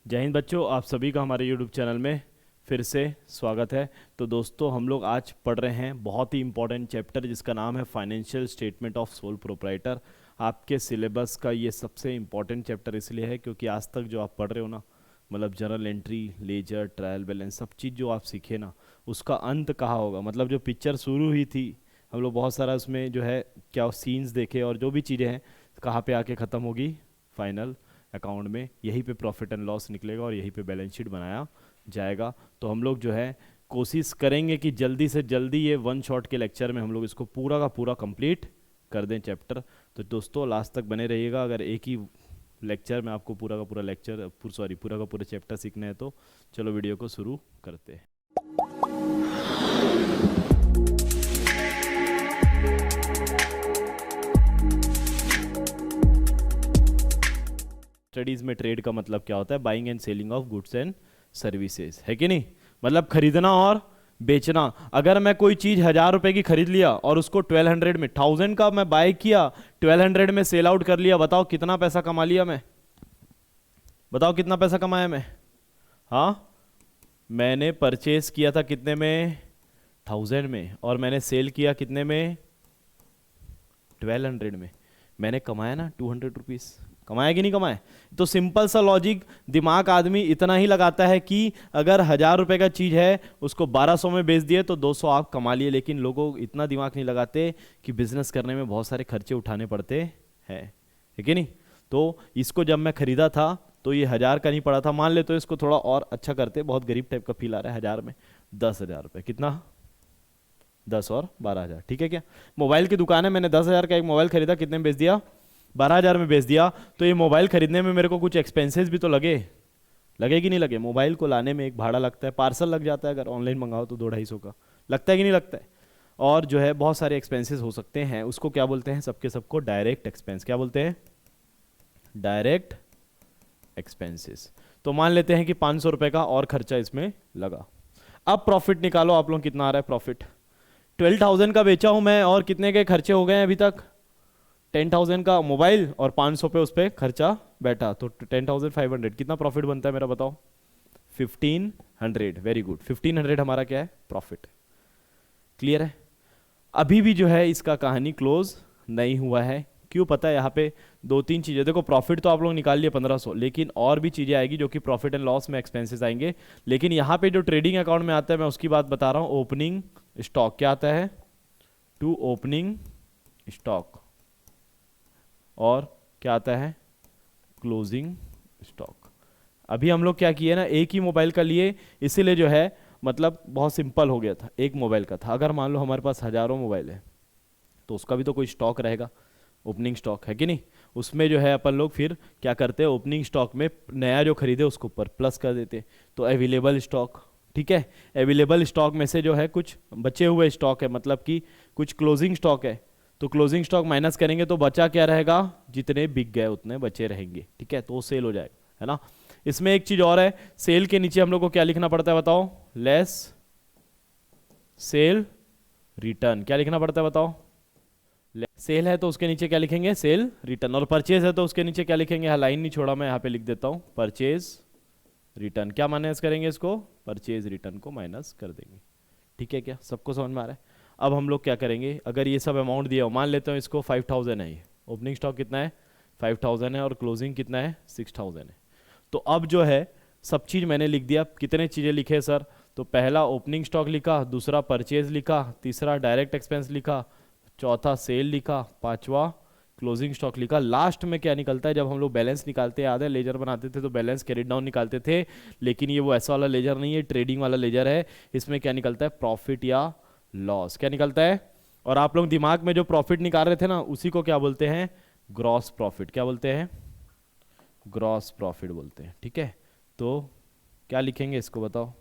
जय हिंद बच्चों, आप सभी का हमारे YouTube चैनल में फिर से स्वागत है। तो दोस्तों, हम लोग आज पढ़ रहे हैं बहुत ही इंपॉर्टेंट चैप्टर जिसका नाम है financial statement of sole proprietor. आपके सिलेबस का ये सबसे इंपॉर्टेंट चैप्टर इसलिए है क्योंकि आज तक जो आप पढ़ रहे हो ना, मतलब journal entry, ledger, trial balance, सब चीज़ जो आप सीखे ना, उसका अंत कहाँ होगा। मतलब जो पिक्चर शुरू हुई थी, हम लोग बहुत सारा उसमें जो है क्या सीन्स देखे और जो भी चीज़ें हैं कहाँ पे आके ख़त्म होगी, फाइनल अकाउंट में। यहीं पे प्रॉफिट एंड लॉस निकलेगा और यहीं पे बैलेंस शीट बनाया जाएगा। तो हम लोग जो है कोशिश करेंगे कि जल्दी से जल्दी ये वन शॉट के लेक्चर में हम लोग इसको पूरा का पूरा कंप्लीट कर दें चैप्टर। तो दोस्तों लास्ट तक बने रहिएगा। अगर एक ही लेक्चर में आपको पूरा का पूरा लेक्चर पूरा का पूरा चैप्टर सीखना है तो चलो वीडियो को शुरू करते हैं। स्टडीज में ट्रेड का मतलब क्या होता है? Buying and selling of goods and services, है कि नहीं? मतलब खरीदना और बेचना। अगर मैं कोई चीज 1,000 रुपए की खरीद लिया और उसको 1200 में, 1000 का मैं बाय किया, 1200 में सेल आउट कर लिया, बताओ कितना पैसा कमा लिया मैं? बताओ कितना पैसा कमाया मैं? हाँ, मैंने परचेज किया था कितने में? 1000 में। और मैंने सेल किया कितने में? 1200 में। मैंने कमाया ना 200 रुपीज़। कमाया कि नहीं कमाया? तो सिंपल सा लॉजिक दिमाग आदमी इतना ही लगाता है कि अगर 1000 रुपए का चीज़ है उसको 1200 में बेच दिए तो 200 आप कमा लिए। लेकिन लोगों इतना दिमाग नहीं लगाते कि बिजनेस करने में बहुत सारे खर्चे उठाने पड़ते हैं, है कि नहीं? तो इसको जब मैं खरीदा था तो ये 1000 का नहीं पड़ा था। मान ले तो इसको थोड़ा और अच्छा करते, बहुत गरीब टाइप का फील आ रहा है। 1000 में 10,000 रुपये, कितना? 10 और 12,000, ठीक है क्या? मोबाइल की दुकान है, मैंने 10,000 का एक मोबाइल खरीदा, कितने में बेच दिया? 12,000 में बेच दिया। तो ये मोबाइल खरीदने में मेरे को कुछ एक्सपेंसेस भी तो लगे कि नहीं लगे? मोबाइल को लाने में एक भाड़ा लगता है, पार्सल लग जाता है, अगर ऑनलाइन मंगाओ तो 200-250 का लगता है कि नहीं लगता है? और जो है बहुत सारे एक्सपेंसेस हो सकते हैं। उसको क्या बोलते हैं? सबके सबको डायरेक्ट एक्सपेंस। क्या बोलते हैं? Direct expenses. तो मान लेते हैं कि 500 रुपये का और खर्चा इसमें लगा। अब प्रॉफिट निकालो आप लोग, कितना आ रहा है प्रॉफिट? 12,000 का बेचा हूं मैं और कितने के खर्चे हो गए हैं अभी तक? 10,000 का मोबाइल और 500 पे उस पर खर्चा बैठा, तो 10,500। कितना प्रॉफिट बनता है मेरा, बताओ? 1,500। वेरी गुड, 1,500 हमारा क्या है? प्रॉफिट। क्लियर है? अभी भी जो है इसका कहानी क्लोज नहीं हुआ है। क्यों पता है? यहाँ पे दो तीन चीज़ें देखो। प्रॉफिट तो आप लोग निकाल लिए 1500, लेकिन और भी चीज़ें आएगी जो कि प्रॉफिट एंड लॉस में एक्सपेंसेस आएंगे। लेकिन यहाँ पे जो ट्रेडिंग अकाउंट में आता है मैं उसकी बात बता रहा हूँ। ओपनिंग स्टॉक क्या आता है? To opening stock. और क्या आता है? Closing stock. अभी हम लोग क्या किए ना, एक ही मोबाइल का लिए, इसीलिए जो है मतलब बहुत सिंपल हो गया था। एक मोबाइल का था। अगर मान लो हमारे पास हजारों मोबाइल है तो उसका भी तो कोई स्टॉक रहेगा, ओपनिंग स्टॉक, है कि नहीं? उसमें जो है अपन लोग फिर क्या करते हैं? ओपनिंग स्टॉक में नया जो खरीदे उसको ऊपर प्लस कर देते। तो अवेलेबल स्टॉक, ठीक है? अवेलेबल स्टॉक में से जो है कुछ बचे हुए स्टॉक है, मतलब कि कुछ क्लोजिंग स्टॉक है। तो क्लोजिंग स्टॉक माइनस करेंगे तो बचा क्या रहेगा? जितने बिक गए उतने बचे रहेंगे, ठीक है? तो वो सेल हो जाएगा, है ना? इसमें एक चीज और है, सेल के नीचे हम लोग को क्या लिखना पड़ता है बताओ? Less cell return. क्या लिखना पड़ता है बताओ? सेल है तो उसके नीचे क्या लिखेंगे? Cell return. और परचेज है तो उसके नीचे क्या लिखेंगे? हाँ, लाइन नहीं छोड़ा मैं, यहाँ पे लिख देता हूँ, परचेज रिटर्न। क्या माइनस करेंगे इसको? परचेज रिटर्न को माइनस कर देंगे। ठीक है क्या? सबको समझ में आ रहा है? अब हम लोग क्या करेंगे, अगर ये सब अमाउंट दिया हो, मान लेते हो इसको 5,000 है, ये ओपनिंग स्टॉक कितना है? 5,000 है और क्लोजिंग कितना है? 6,000 है। तो अब जो है सब चीज़ मैंने लिख दिया। कितने चीज़ें लिखे सर? तो पहला ओपनिंग स्टॉक लिखा, दूसरा परचेज लिखा, तीसरा डायरेक्ट एक्सपेंस लिखा, चौथा सेल लिखा, पांचवा क्लोजिंग स्टॉक लिखा। लास्ट में क्या निकलता है? जब हम लोग बैलेंस निकालते हैं, याद है लेजर बनाते थे तो बैलेंस कैरिड डाउन निकालते थे, लेकिन ये वो ऐसा वाला लेजर नहीं है, ट्रेडिंग वाला लेजर है। इसमें क्या निकलता है? प्रॉफिट या लॉस। क्या निकलता है? और आप लोग दिमाग में जो प्रॉफिट निकाल रहे थे ना, उसी को क्या बोलते हैं? Gross profit. क्या बोलते हैं? ग्रॉस प्रॉफिट बोलते हैं, ठीक है? तो क्या लिखेंगे इसको बताओ?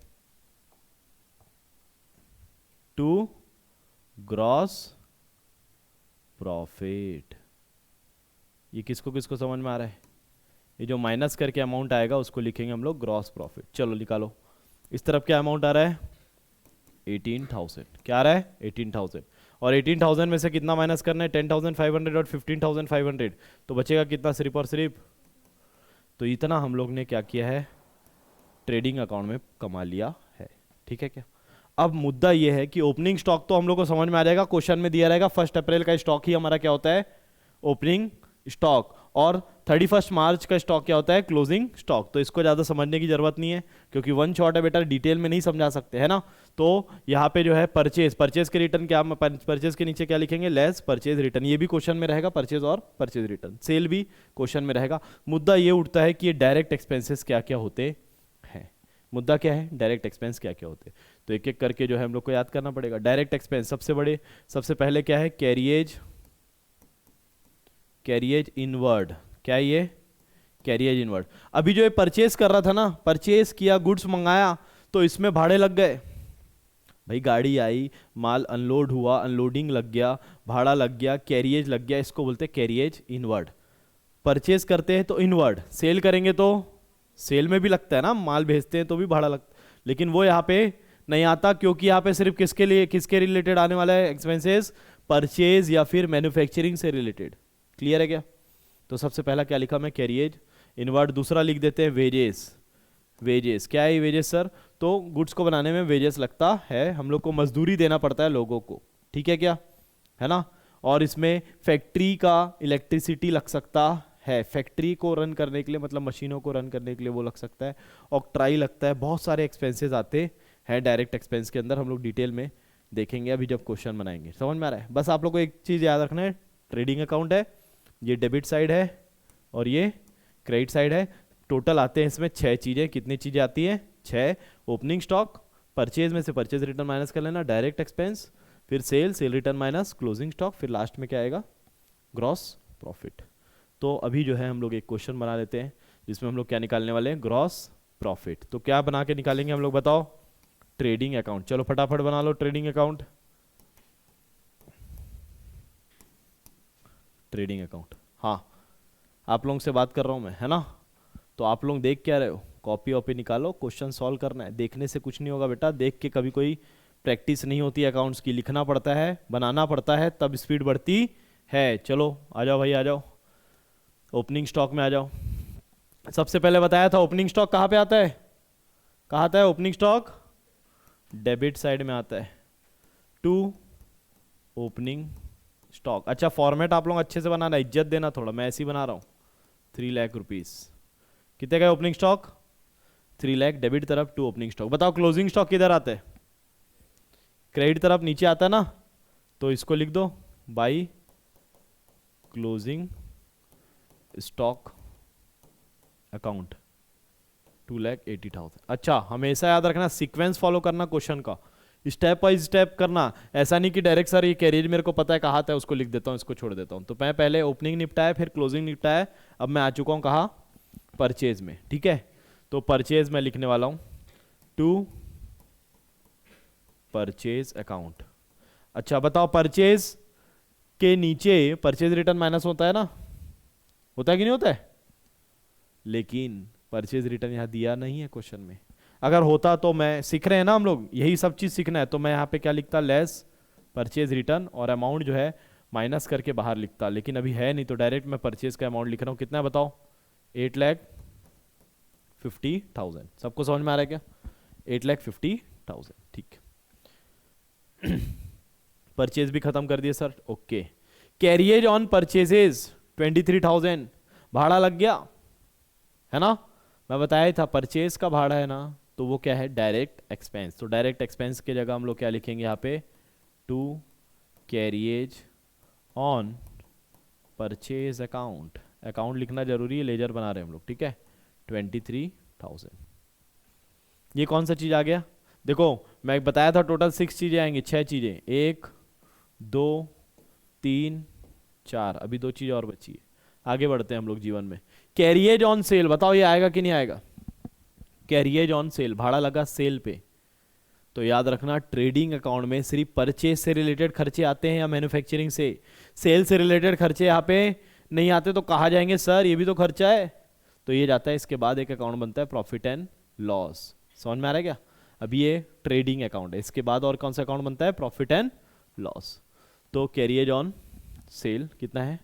To gross profit. ये किसको किसको समझ में आ रहा है? ये जो माइनस करके अमाउंट आएगा उसको लिखेंगे हम लोग ग्रॉस प्रॉफिट। चलो निकालो। इस तरफ क्या अमाउंट आ रहा है? 18,000। क्या आ रहा है? 18,000। और 18,000 में से कितना माइनस करना है? 10,500 और 15,500। तो बचेगा कितना? सिर्फ और सिर्फ, तो इतना हम लोग ने क्या किया है? ट्रेडिंग अकाउंट में कमा लिया है। ठीक है क्या? अब मुद्दा ये है कि ओपनिंग स्टॉक तो हम लोग को समझ में आ जाएगा, क्वेश्चन में दिया रहेगा 1 अप्रैल का स्टॉक ही हमारा क्या होता है, ओपनिंग स्टॉक, और 31 मार्च का स्टॉक क्या होता है, क्लोजिंग स्टॉक। तो इसको ज़्यादा समझने की जरूरत नहीं है क्योंकि वन शॉट है बेटा, डिटेल में नहीं समझा सकते है ना। तो यहाँ पे जो है परचेज, परचेज के रिटर्न क्या, परचेज के नीचे क्या लिखेंगे, लेस परचेज रिटर्न, ये भी क्वेश्चन में रहेगा, परचेज और परचेज रिटर्न। सेल भी क्वेश्चन में रहेगा। मुद्दा ये उठता है कि ये डायरेक्ट एक्सपेंसेस क्या क्या होते हैं। मुद्दा क्या है, डायरेक्ट एक्सपेंस क्या क्या होते हैं। तो एक एक करके जो है हम लोग को याद करना पड़ेगा। डायरेक्ट एक्सपेंस सबसे पहले क्या है, कैरिएज, कैरिएज इनवर्ड। क्या है ये, कैरिएज इनवर्ड। अभी जो ये परचेस कर रहा था ना, परचेस किया, गुड्स मंगाया, तो इसमें भाड़े लग गए। भाई गाड़ी आई, माल अनलोड हुआ, अनलोडिंग लग गया, भाड़ा लग गया, कैरिएज लग गया, इसको बोलते हैं कैरिएज इनवर्ड। परचेस करते हैं तो इनवर्ड, सेल करेंगे तो सेल में भी लगता है ना, माल भेजते हैं तो भी भाड़ा लगता है, लेकिन वो यहाँ पे नहीं आता क्योंकि यहाँ पे सिर्फ किसके लिए, किसके रिलेटेड आने वाला है एक्सपेंसेस, परचेज या फिर मैन्युफैक्चरिंग से रिलेटेड। क्लियर है क्या? तो सबसे पहला क्या लिखा मैं, कैरिएज इनवर्ड। दूसरा लिख देते हैं वेजेस। वेजेस क्या है वेजेस सर, तो गुड्स को बनाने में वेजेस लगता है, हम लोग को मजदूरी देना पड़ता है लोगों को। ठीक है क्या, है ना। और इसमें फैक्ट्री का इलेक्ट्रिसिटी लग सकता है, फैक्ट्री को रन करने के लिए, मतलब मशीनों को रन करने के लिए वो लग सकता है, ऑक्ट्राई लगता है, बहुत सारे एक्सपेंसेस आते हैं डायरेक्ट एक्सपेंस के अंदर। हम लोग डिटेल में देखेंगे अभी जब क्वेश्चन बनाएंगे। समझ में आ रहा है? बस आप लोग को एक चीज़ याद रखना है, ट्रेडिंग अकाउंट है, ये डेबिट साइड है और ये क्रेडिट साइड है। टोटल आते हैं इसमें 6 चीज़ें। कितनी चीज़ें आती हैं, 6। ओपनिंग स्टॉक, परचेज में से परचेज रिटर्न माइनस कर लेना, डायरेक्ट एक्सपेंस, फिर sale, sale return minus closing stock, फिर लास्ट में क्या आएगा, ग्रॉस प्रॉफिट। तो अभी जो है हम लोग एक क्वेश्चन बना लेते हैं जिसमें हम लोग क्या निकालने वाले हैं, ग्रॉस प्रॉफिट। तो क्या बना के निकालेंगे हम लोग, बताओ, ट्रेडिंग अकाउंट। चलो फटाफट बना लो ट्रेडिंग अकाउंट। ट्रेडिंग अकाउंट, हाँ आप लोगों से बात कर रहा हूँ मैं, है ना। तो आप लोग देख क्या रहे हो, कॉपी वॉपी निकालो, क्वेश्चन सॉल्व करना है। देखने से कुछ नहीं होगा बेटा, देख के कभी कोई प्रैक्टिस नहीं होती अकाउंट्स की, लिखना पड़ता है, बनाना पड़ता है, तब स्पीड बढ़ती है। चलो आ जाओ भाई, आ जाओ ओपनिंग स्टॉक में आ जाओ। सबसे पहले बताया था ओपनिंग स्टॉक कहाँ पे आता है, कहाँ आता है ओपनिंग स्टॉक, डेबिट साइड में आता है, टू ओपनिंग स्टॉक। अच्छा फॉर्मेट आप लोग अच्छे से बनाना, इज्जत देना थोड़ा, मैं ऐसे ही बना रहा हूँ। 3 लाख रुपीस, कितने का ओपनिंग स्टॉक, 3 लाख डेबिट तरफ, टू ओपनिंग स्टॉक। बताओ क्लोजिंग स्टॉक किधर आता है, क्रेडिट तरफ नीचे आता है ना, तो इसको लिख दो बाई क्लोजिंग स्टॉक अकाउंट 2,80,000। अच्छा हमेशा याद रखना, सीक्वेंस फॉलो करना क्वेश्चन का, स्टेप बाय स्टेप करना। ऐसा नहीं कि डायरेक्ट सर ये कैरियर मेरे को पता है कहाँ था, उसको लिख देता हूँ, इसको छोड़ देता हूँ। तो मैं पहले ओपनिंग निपटाया, फिर क्लोजिंग निपटाया, अब मैं आ चुका हूँ कहाँ, परचेज में। ठीक है, तो परचेज में लिखने वाला हूँ टू परचेज अकाउंट। अच्छा बताओ, परचेज के नीचे परचेज रिटर्न माइनस होता है ना, होता है कि नहीं होता है, लेकिन परचेज रिटर्न यहाँ दिया नहीं है क्वेश्चन में। अगर होता तो मैं, सीख रहे हैं ना हम लोग, यही सब चीज़ सीखना है, तो मैं यहाँ पे क्या लिखता, लेस परचेज रिटर्न, और अमाउंट जो है माइनस करके बाहर लिखता, लेकिन अभी है नहीं तो डायरेक्ट मैं परचेज का अमाउंट लिख रहा हूँ। कितना है बताओ, 8,50,000। सबको समझ में आ रहा है क्या, 8,50,000। ठीक, परचेज भी खत्म कर दिए sir, okay. Carriage on purchases 23,000, भाड़ा लग गया है ना, मैं बताया था परचेज का भाड़ा है ना, तो वो क्या है, डायरेक्ट एक्सपेंस। तो डायरेक्ट एक्सपेंस की जगह हम लोग क्या लिखेंगे यहाँ पे, to carriage on purchase account. Account लिखना जरूरी है, लेजर बना रहे हैं हम लोग, ठीक है, 23,000। ये कौन सा चीज़ आ गया, देखो मैं बताया था टोटल 6 चीज़ें आएंगी, 6 चीज़ें, 1 2 3 4, अभी 2 चीज़ और बची है। आगे बढ़ते हैं हम लोग जीवन में। कैरिएज ऑन सेल, बताओ ये आएगा कि नहीं आएगा, कैरिएज ऑन सेल, भाड़ा लगा सेल पे। तो याद रखना ट्रेडिंग अकाउंट में सिर्फ परचेज से रिलेटेड खर्चे आते हैं या मैन्युफैक्चरिंग से, सेल से रिलेटेड खर्चे यहाँ पे नहीं आते। तो कहा जाएंगे सर ये भी तो खर्चा है, तो ये जाता है, इसके बाद एक अकाउंट बनता है प्रॉफिट एंड लॉस। समझ में आ रहा है क्या, अभी ये ट्रेडिंग अकाउंट है, इसके बाद और कौन सा अकाउंट बनता है, प्रॉफिट एंड लॉस। तो कैरिएज ऑन सेल कितना है,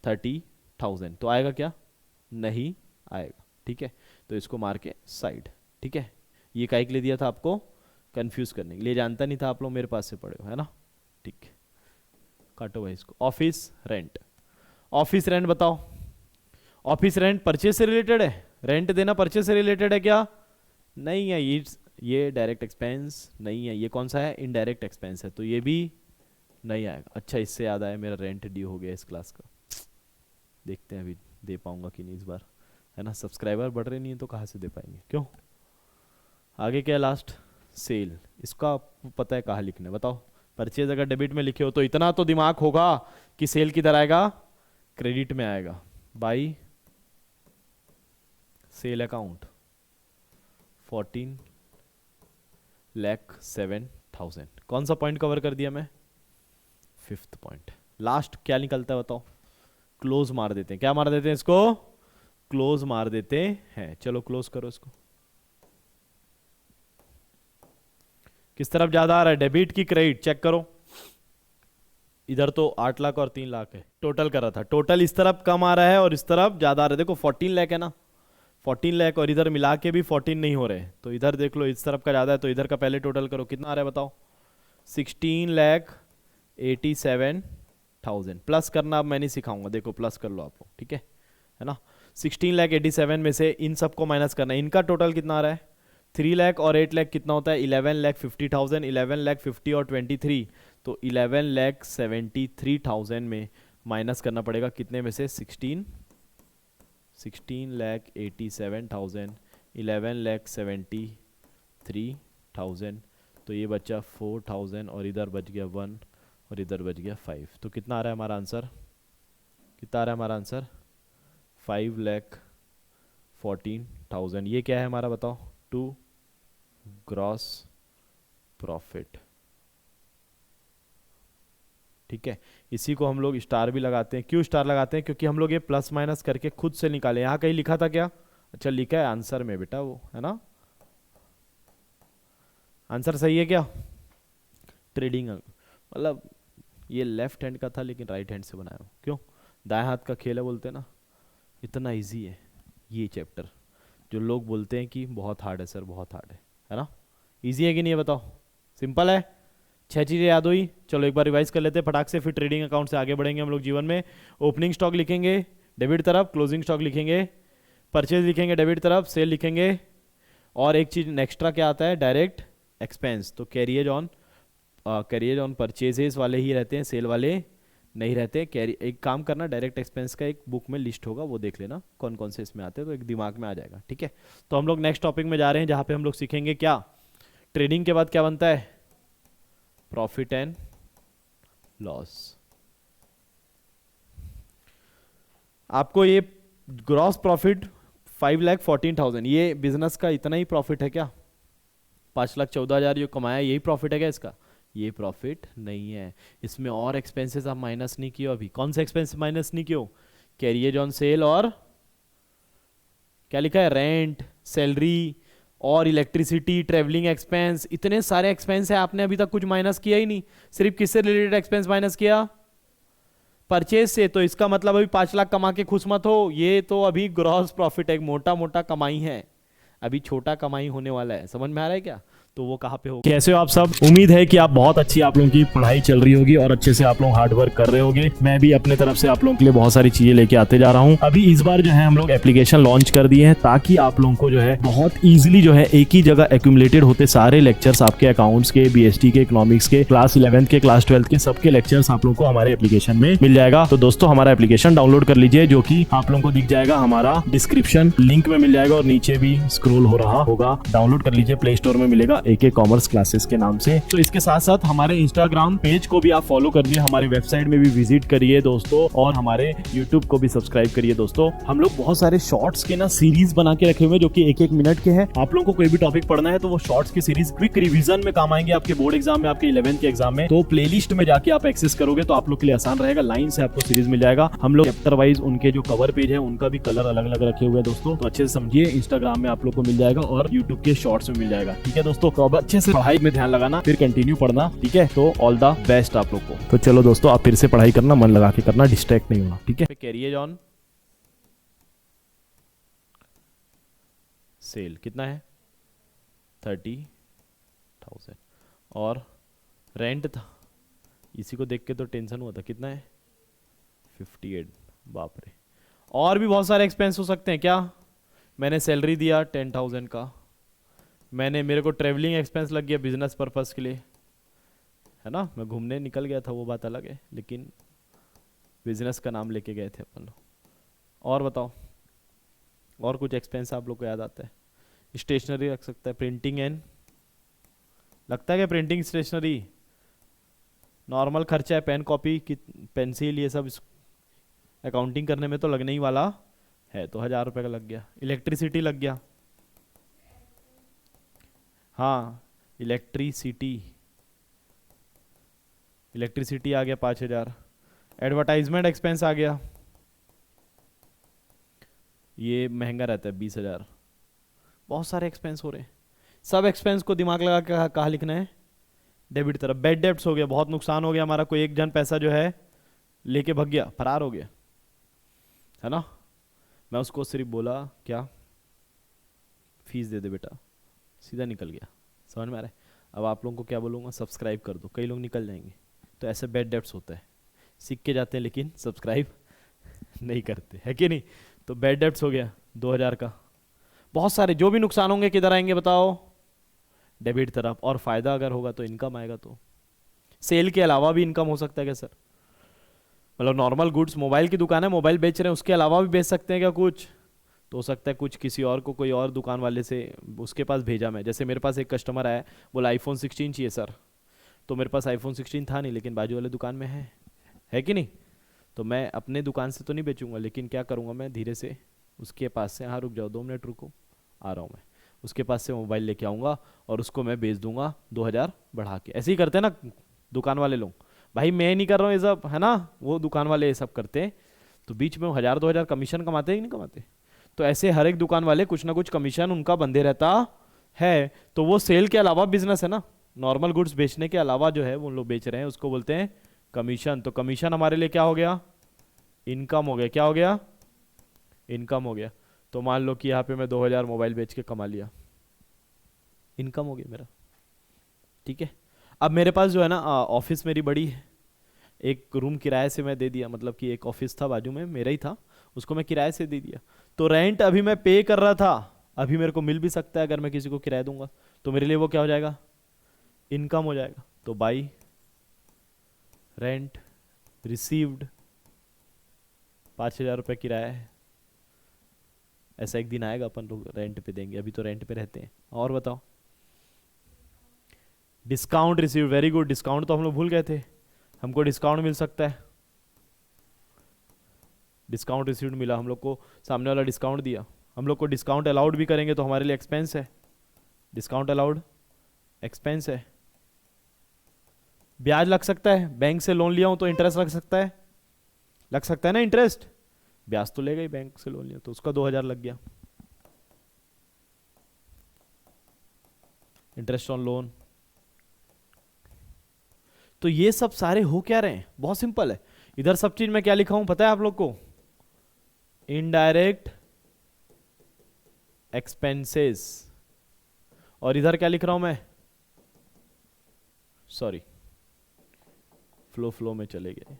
30,000। तो आएगा क्या, नहीं आएगा, ठीक है। तो इसको मार के साइड। ठीक है, ये काहे के लिए दिया था आपको, कंफ्यूज करने के लिए, जानता नहीं था आप लोग, मेरे पास से पढ़े हो है ना। ठीक, काटो भाई इसको। ऑफिस रेंट, ऑफिस रेंट बताओ, ऑफिस रेंट परचेज से रिलेटेड है, रेंट देना परचेज से रिलेटेड है क्या, नहीं है, ये डायरेक्ट एक्सपेंस नहीं है, ये कौन सा है, इनडायरेक्ट एक्सपेंस है, तो ये भी नहीं आएगा। अच्छा, इससे याद आया, मेरा रेंट ड्यू हो गया इस क्लास का, देखते हैं अभी दे पाऊंगा कि नहीं इस बार, है ना। सब्सक्राइबर बढ़ रहे नहीं है तो कहाँ से दे पाएंगे, क्यों। आगे क्या है, लास्ट सेल, इसका पता है कहाँ लिखना है बताओ। परचेज अगर डेबिट में लिखे हो तो इतना तो दिमाग होगा कि सेल किधर आएगा, क्रेडिट में आएगा। बाई सेल अकाउंट 14,07,000, कौन सा पॉइंट कवर कर दिया मैं, 5th पॉइंट। लास्ट क्या निकलता है बताओ, क्लोज मार देते हैं, क्या मार देते हैं इसको, क्लोज मार देते हैं। चलो क्लोज करो इसको। किस तरफ ज्यादा आ रहा है, डेबिट की क्रेडिट, चेक करो। इधर तो 8 लाख और 3 लाख है, टोटल कर रहा था, टोटल इस तरफ कम आ रहा है और इस तरफ ज्यादा आ रहा है। देखो 14 लाख है ना, 14 लाख और इधर मिला के भी 14 नहीं हो रहे, तो इधर देख लो, इस तरफ का ज्यादा है तो इधर का पहले टोटल करो, कितना आ रहा है बताओ, 16,87,000। प्लस करना अब मैं नहीं सिखाऊंगा, देखो प्लस कर लो आप, ठीक है ना। 16,87,000 में से इन सबको माइनस करना है, इनका टोटल कितना आ रहा है, 3 लाख और 8 लाख कितना होता है, 11,50,000, 11,50 और 23, तो 11,73,000 में माइनस करना पड़ेगा कितने में से, 16,87,000, 11,73,000, तो ये बचा 4,000 और इधर बच गया 1 और इधर बच गया 5, तो कितना आ रहा है हमारा आंसर, कितना आ रहा है हमारा आंसर, 5,14,000। ये क्या है हमारा बताओ, 2 ग्रॉस प्रॉफिट। ठीक है, इसी को हम लोग स्टार भी लगाते हैं, क्यों स्टार लगाते हैं, क्योंकि हम लोग ये प्लस माइनस करके खुद से निकाले, यहाँ कहीं लिखा था क्या, अच्छा लिखा है आंसर में बेटा वो, है ना, आंसर सही है क्या। ट्रेडिंग मतलब ये लेफ्ट हैंड का था लेकिन राइट हैंड से बनाया हूँ, क्यों, दाएं हाथ का खेल है बोलते हैं ना, इतना इजी है ये चैप्टर, जो लोग बोलते हैं कि बहुत हार्ड है सर, बहुत हार्ड है ना, इजी है कि नहीं है बताओ, सिंपल है, 6 चीज़ें याद हुई। चलो एक बार रिवाइज कर लेते हैं फटाक से, फिर ट्रेडिंग अकाउंट से आगे बढ़ेंगे हम लोग जीवन में। ओपनिंग स्टॉक लिखेंगे डेबिट तरफ, क्लोजिंग स्टॉक लिखेंगे, परचेज लिखेंगे डेबिट तरफ, सेल लिखेंगे, और एक चीज़ एक्स्ट्रा क्या आता है, डायरेक्ट एक्सपेंस, तो कैरिएज ऑन परचेजेस वाले ही रहते हैं, सेल वाले नहीं रहते। एक काम करना, डायरेक्ट एक्सपेंस का एक बुक में लिस्ट होगा, वो देख लेना कौन कौन से इसमें आते हैं, तो एक दिमाग में आ जाएगा। ठीक है, तो हम लोग नेक्स्ट टॉपिक में जा रहे हैं, जहाँ पे हम लोग सीखेंगे क्या, ट्रेडिंग के बाद क्या बनता है, प्रॉफिट एंड लॉस। आपको ये ग्रॉस प्रॉफिट 5,14,000, ये बिजनेस का इतना ही प्रॉफिट है क्या, 5,14,000 जो कमाया यही प्रॉफिट है क्या इसका, ये प्रॉफिट नहीं है, इसमें और एक्सपेंसेस आप माइनस नहीं किए अभी। कौन से एक्सपेंस माइनस नहीं किए, कैरिएज ऑन सेल और क्या लिखा है, रेंट, सैलरी और इलेक्ट्रिसिटी, ट्रेवलिंग एक्सपेंस, इतने सारे एक्सपेंस है, आपने अभी तक कुछ माइनस किया ही नहीं। सिर्फ किससे रिलेटेड एक्सपेंस माइनस किया, परचेज से। तो इसका मतलब अभी 5 लाख कमा के खुश मत हो, ये तो अभी ग्रॉस प्रॉफिट है, मोटा मोटा कमाई है, अभी छोटा कमाई होने वाला है। समझ में आ रहा है क्या, तो वो कहाँ पे हो। कैसे हो आप सब, उम्मीद है कि आप बहुत अच्छी, आप लोगों की पढ़ाई चल रही होगी और अच्छे से आप लोग हार्ड वर्क कर रहे होंगे। मैं भी अपने तरफ से आप लोगों के लिए बहुत सारी चीजें लेके आते जा रहा हूँ। अभी इस बार जो है हम लोग एप्लीकेशन लॉन्च कर दिए हैं, ताकि आप लोगों को जो है बहुत इजीली जो है एक ही जगह एक्यूमुलेटेड होते सारे लेक्चर्स आपके अकाउंट्स के, बीएसटी के, इकोनॉमिक्स के, क्लास 11th के, क्लास 12th के, सबके लेक्चर्स आप लोगों को हमारे एप्लीकेशन में मिल जाएगा। तो दोस्तों हमारा एप्लीकेशन डाउनलोड कर लीजिए, जो कि आप लोगों को दिख जाएगा, हमारा डिस्क्रिप्शन लिंक में मिल जाएगा और नीचे भी स्क्रॉल हो रहा होगा। डाउनलोड कर लीजिए, प्ले स्टोर में मिलेगा AK कॉमर्स क्लासेस के नाम से। तो इसके साथ साथ हमारे इंस्टाग्राम पेज को भी आप फॉलो करिए, हमारी वेबसाइट में भी विजिट करिए दोस्तों, और हमारे यूट्यूब को भी सब्सक्राइब करिए दोस्तों। हम लोग बहुत सारे शॉर्ट्स के ना सीरीज बना के रखे हुए, जो कि 1-1 मिनट के हैं। आप लोगों को कोई भी टॉपिक पढ़ना है तो वो शॉर्ट्स की सीरीज क्विक रिवीजन में काम आएंगे, आपके बोर्ड एग्जाम में, आपके 11th के एग्जाम में। तो प्लेलिस्ट में जाके आप एक्सेस करोगे तो आप लोग के लिए आसान रहेगा, लाइन से आपको सीरीज मिल जाएगा। हम लोग चैप्टर वाइज उनके जो कवर पेज है उनका भी कलर अलग अलग रखे हुए हैं दोस्तों, तो अच्छे से समझिए। इंस्टाग्राम में आप लोग को मिल जाएगा और यूट्यूब के शॉर्ट्स में मिल जाएगा। ठीक है दोस्तों, तो अब अच्छे से पढ़ाई में ध्यान लगाना, फिर कंटिन्यू पढ़ना। ठीक है, तो ऑल द बेस्ट आप लोग को। तो चलो दोस्तों, आप फिर से पढ़ाई करना, मन लगा के करना, डिस्ट्रैक्ट नहीं होना। ठीक है, कैरियर ऑन सेल कितना है 30,000 और रेंट था, इसी को देख के तो टेंशन हुआ था, कितना है 58, बाप रे। और भी बहुत सारे एक्सपेंस हो सकते हैं क्या। मैंने सैलरी दिया 10,000 का, मेरे को ट्रेवलिंग एक्सपेंस लग गया बिजनेस पर्पस के लिए, है ना, मैं घूमने निकल गया था वो बात अलग है, लेकिन बिजनेस का नाम लेके गए थे अपन लोग। और बताओ, और कुछ एक्सपेंस आप लोग को याद आता है। स्टेशनरी रख सकता है, प्रिंटिंग एंड, लगता है कि प्रिंटिंग स्टेशनरी नॉर्मल खर्चा है, पेन कॉपी की पेंसिल ये सब अकाउंटिंग करने में तो लगने ही वाला है, तो 1,000 रुपये का लग गया। इलेक्ट्रिसिटी लग गया, हाँ इलेक्ट्रिसिटी, इलेक्ट्रिसिटी आ गया 5,000। एडवर्टाइजमेंट एक्सपेंस आ गया, ये महंगा रहता है 20,000। बहुत सारे एक्सपेंस हो रहे हैं, सब एक्सपेंस को दिमाग लगा के कहाँ लिखना है, डेबिट तरफ। बैड डेब्ट्स हो गया, बहुत नुकसान हो गया हमारा, कोई एक जन पैसा जो है लेके भग गया, फरार हो गया, है ना, मैं उसको सिर्फ बोला क्या फीस दे दे बेटा, सीधा निकल गया, समझ में आ रहा है। अब आप लोगों को क्या बोलूँगा, सब्सक्राइब कर दो, कई लोग निकल जाएंगे। तो ऐसे बैड डेब्ट्स होता है, सीख के जाते हैं लेकिन सब्सक्राइब नहीं करते, है कि नहीं। तो बैड डेब्ट्स हो गया 2,000 का। बहुत सारे जो भी नुकसान होंगे किधर आएंगे बताओ, डेबिट तरफ। और फायदा अगर होगा तो इनकम आएगा, तो सेल के अलावा भी इनकम हो सकता है क्या सर, मतलब नॉर्मल गुड्स, मोबाइल की दुकान है, मोबाइल बेच रहे हैं, उसके अलावा भी बेच सकते हैं क्या कुछ, तो हो सकता है कुछ किसी और को, कोई और दुकान वाले से उसके पास भेजा मैं, जैसे मेरे पास एक कस्टमर आया, बोला आईफोन 16 चाहिए सर, तो मेरे पास आईफोन 16 था नहीं, लेकिन बाजू वाले दुकान में है कि नहीं, तो मैं अपने दुकान से तो नहीं बेचूंगा, लेकिन क्या करूँगा मैं धीरे से उसके पास से, हाँ रुक जाओ 2 मिनट रुको, आ रहा हूँ मैं, उसके पास से मोबाइल लेके आऊँगा और उसको मैं बेच दूंगा 2,000 बढ़ा के। ऐसे ही करते हैं ना दुकान वाले लोग, भाई मैं नहीं कर रहा हूँ ये सब, है ना, वो दुकान वाले ये सब करते हैं, तो बीच में 1,000 2,000 कमीशन कमाते हैं कि नहीं कमाते। तो ऐसे हर एक दुकान वाले कुछ ना कुछ कमीशन उनका बंधे रहता है, तो वो सेल के अलावा बिजनेस है ना, नॉर्मल गुड्स बेचने के अलावा जो है वो लोग बेच रहे हैं, उसको बोलते हैं कमीशन। तो कमीशन हमारे लिए क्या हो गया, इनकम हो गया, क्या हो गया, इनकम हो गया। तो मान लो कि यहाँ पे मैं 2,000 मोबाइल बेच के कमा लिया, इनकम हो गया मेरा, ठीक है। अब मेरे पास जो है ना ऑफिस मेरी बड़ी है, एक रूम किराए से मैं दे दिया, मतलब कि एक ऑफिस था बाजू में मेरा ही था, उसको मैं किराए से दे दिया, तो रेंट अभी मैं पे कर रहा था, अभी मेरे को मिल भी सकता है अगर मैं किसी को किराया दूंगा, तो मेरे लिए वो क्या हो जाएगा, इनकम हो जाएगा। तो बाई रेंट रिसीव्ड, 5,000 रुपये किराया है, ऐसा एक दिन आएगा अपन लोग रेंट पे देंगे, अभी तो रेंट पे रहते हैं। और बताओ, discount receive, very good, discount तो हम लोग भूल गए थे, हमको डिस्काउंट मिल सकता है, डिस्काउंट रिसीव्ड मिला हम लोग को, सामने वाला डिस्काउंट दिया, हम लोग को डिस्काउंट अलाउड भी करेंगे तो हमारे लिए एक्सपेंस है, डिस्काउंट अलाउड एक्सपेंस है। ब्याज लग सकता है, बैंक से लोन लिया हूं तो इंटरेस्ट लग सकता है ना इंटरेस्ट, ब्याज तो लेगा ही, बैंक से लोन लिया तो उसका 2,000 लग गया, इंटरेस्ट ऑन लोन। तो ये सब सारे हो क्या रहे हैं, बहुत सिंपल है। इधर सब चीज मैं क्या लिखा हूं पता है आप लोग को, इनडायरेक्ट एक्सपेंसेस, और इधर क्या लिख रहा हूं मैं, सॉरी फ्लो में चले गए,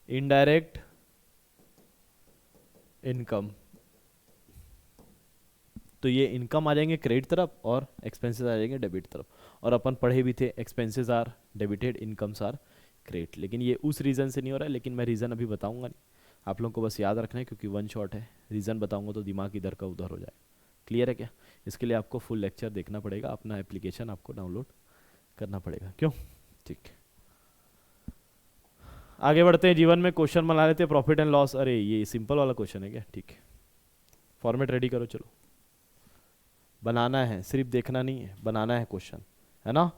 इनडायरेक्ट इनकम। तो ये इनकम आ जाएंगे क्रेडिट तरफ और एक्सपेंसेस आ जाएंगे डेबिट तरफ, और अपन पढ़े भी थे expenses are debited, incomes are credit, लेकिन ये उस रीज़न से नहीं हो रहा है, लेकिन मैं रीज़न अभी बताऊंगा नहीं, आप लोगों को बस याद रखना है क्योंकि वन शॉट है, रीज़न बताऊंगा तो दिमाग इधर का उधर हो जाए। क्लियर है क्या, इसके लिए आपको फुल लेक्चर देखना पड़ेगा, अपना एप्लीकेशन आपको डाउनलोड करना पड़ेगा, क्यों, ठीक। आगे बढ़ते हैं, जीवन में क्वेश्चन बना लेते हैं, प्रॉफिट एंड लॉस, अरे ये सिंपल वाला क्वेश्चन है क्या, ठीक है, फॉर्मेट रेडी करो, चलो बनाना है, सिर्फ देखना नहीं है, बनाना है क्वेश्चन, है ना,